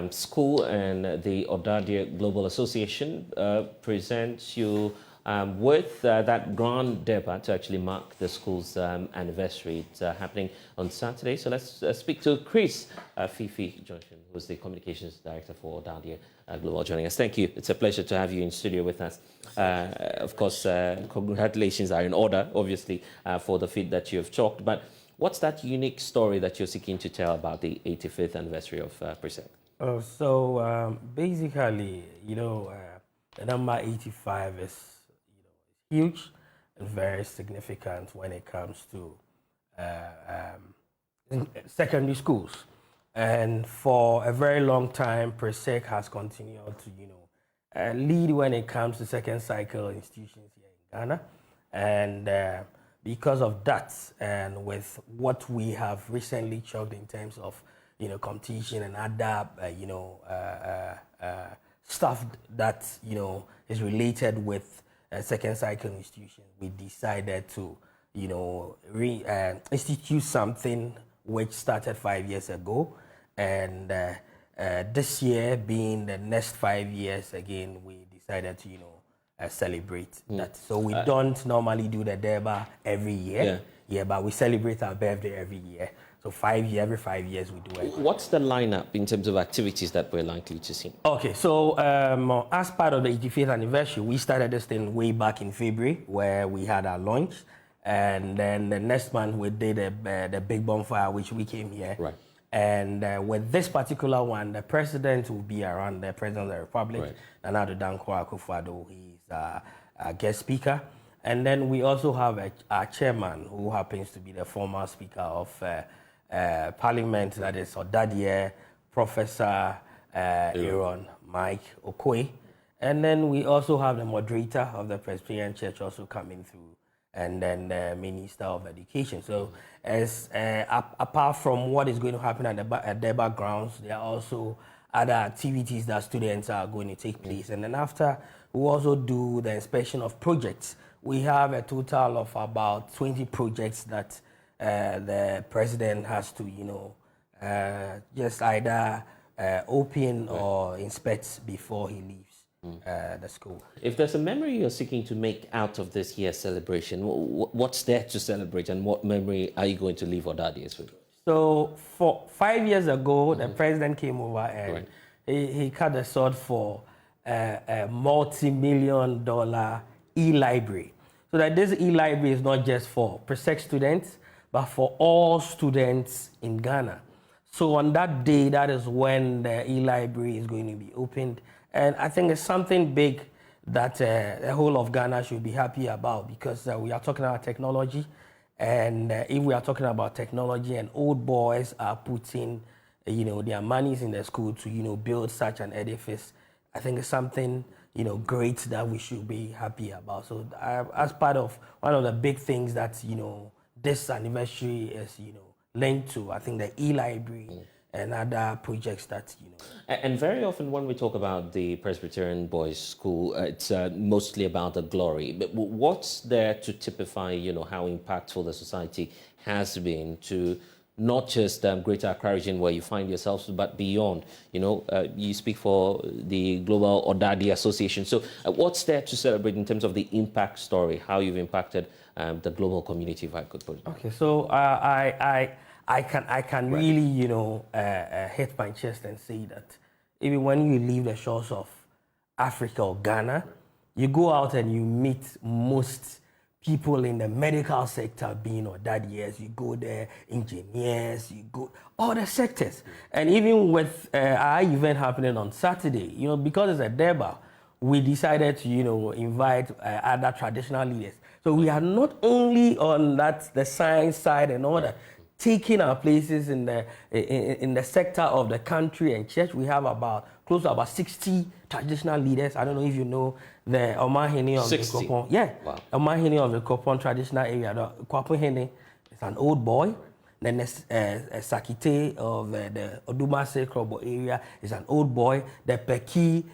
School and the Odadia Global Association presents you with that grand debut to actually mark the school's anniversary. It's happening on Saturday. So let's speak to Chris Fifi Johnson, who's the Communications Director for Odadia Global, joining us. Thank you. It's a pleasure to have you in studio with us. Of course, congratulations are in order, obviously, for the feat that you have chalked. But what's that unique story that you're seeking to tell about the 85th anniversary of Presec? Basically, the number 85 is huge and very significant when it comes to secondary schools. And for a very long time, Presec has continued to, lead when it comes to second cycle institutions here in Ghana. And because of that, and with what we have recently chalked in terms of, competition and other, stuff that, is related with second cycle institutions, we decided to, you know, institute something which started 5 years ago, and this year being the next 5 years again, we decided to, you know, celebrate that. So we don't normally do the Durbar every year, but we celebrate our birthday every year. So every 5 years we do it. What's the lineup in terms of activities that we're likely to see? Okay, so as part of the 85th anniversary, we started this thing way back in February, where we had our launch. And then the next month we did the big bonfire, which we came here. Right. And with this particular one, the president will be around, the president of the Republic, Right. Nana Addo Dankwa Akufo-Addo. He's a guest speaker. And then we also have a chairman who happens to be the former speaker of Parliament, that is Odadie, Professor Aaron Mike Okoye. And then we also have the moderator of the Presbyterian Church also coming through, and then the Minister of Education. So as apart from what is going to happen at the backgrounds, there are also other activities that students are going to take place. And then after, we also do the inspection of projects. We have a total of about 20 projects that the president has to, you know, just either open or inspect before he leaves the school. If there's a memory you're seeking to make out of this year's celebration, what's there to celebrate, and what memory are you going to leave Odadie's with? So 5 years ago, the president came over and he cut the sword for a multi-million-dollar e-library. So that this e-library is not just for Presec students, but for all students in Ghana. So on that day, that is when the e-library is going to be opened. And I think it's something big that the whole of Ghana should be happy about, because we are talking about technology. And if we are talking about technology and old boys are putting, you know, their monies in the school to, you know, build such an edifice, I think it's something, you know, great that we should be happy about. So as part of one of the big things that, you know, this anniversary is, you know, linked to, I think, the e-library and other projects that, you know. And very often when we talk about the Presbyterian Boys School, it's mostly about the glory. But what's there to typify, you know, how impactful the society has been to not just Greater Accra region where you find yourselves, but beyond? You know, you speak for the Global Odadie Association. So what's there to celebrate in terms of the impact story, how you've impacted the global community, if I could put it? Okay, so I can really, you know, hit my chest and say that even when you leave the shores of Africa or Ghana, you go out and you meet most people in the medical sector being Odadies. You go there, engineers, you go, all the sectors. And even with our event happening on Saturday, you know, because it's a Durbar, we decided to, you know, invite other traditional leaders. So we are not only on the science side and all that, taking our places in the sector of the country and church. We have close to about 60 traditional leaders. I don't know if you know the Omahene of 60. The Kopon. Yeah, wow. Omahene of the Kopon traditional area. The Kopon Hene is an old boy. Then there's Sakite of the Odumase Krobo area is an old boy. The Peki,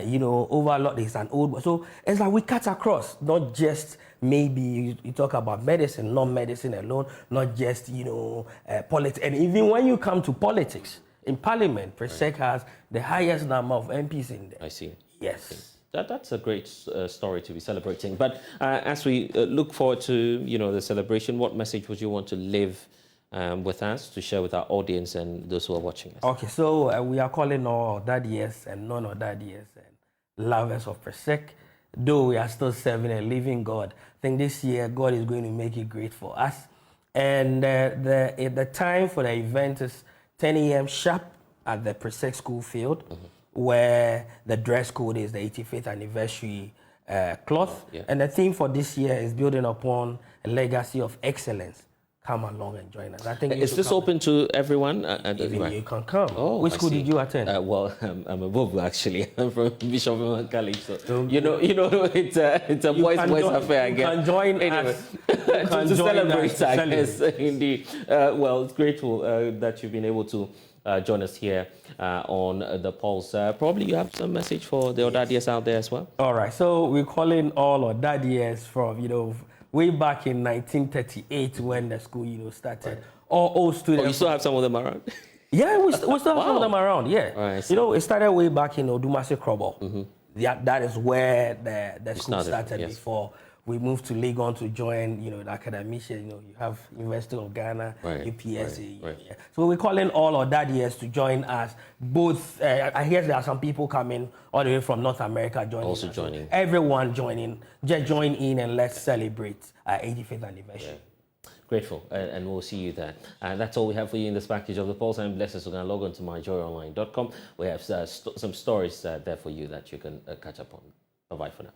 you know, Overlord is an old boy. So it's like we cut across, not just maybe you talk about medicine, not medicine alone, not just, you know, politics. And even when you come to politics, in Parliament, Presec has the highest number of MPs in there. I see. Yes. That's a great story to be celebrating. But as we look forward to, you know, the celebration, what message would you want to leave with us to share with our audience and those who are watching us? Okay, so we are calling all Odadies and non-Odadies and lovers of Presec. Though we are still serving a living God, I think this year God is going to make it great for us. And the time for the event is 10 a.m. sharp at the Presec School Field, where the dress code is the 85th anniversary cloth. And the theme for this year is building upon a legacy of excellence. Come along and join us. I think is this open to everyone? Even you can come. Oh, which school did you attend? Well, I'm a Bobo actually. I'm from Bishop Mohammed College, so you know, it's a boys affair. I guess. You can join anyway. Us. to celebrate, I guess. Indeed. Well, it's grateful that you've been able to join us here on the Pulse. Probably you have some message for the Odadias out there as well. All right, so we're calling all Odadias from, way back in 1938 when the school, started. All students. Oh, you still have some of them around? Yeah, we still have some of them around, yeah. Right, it started way back in Odumase Krobo. That is where the school started yes. before we moved to Legon to join, the academician. You have University of Ghana, UPSA. Yeah. So we're calling all Odadias to join us. Both, I hear there are some people coming all the way from North America joining Also us. joining. So everyone joining. Just join in and let's celebrate our 85th anniversary. Yeah. Grateful, and we'll see you there. And that's all we have for you in this package of the Pulse. I'm blessed. So we're going to log on to myjoyonline.com. We have some stories there for you that you can catch up on. Bye-bye for now.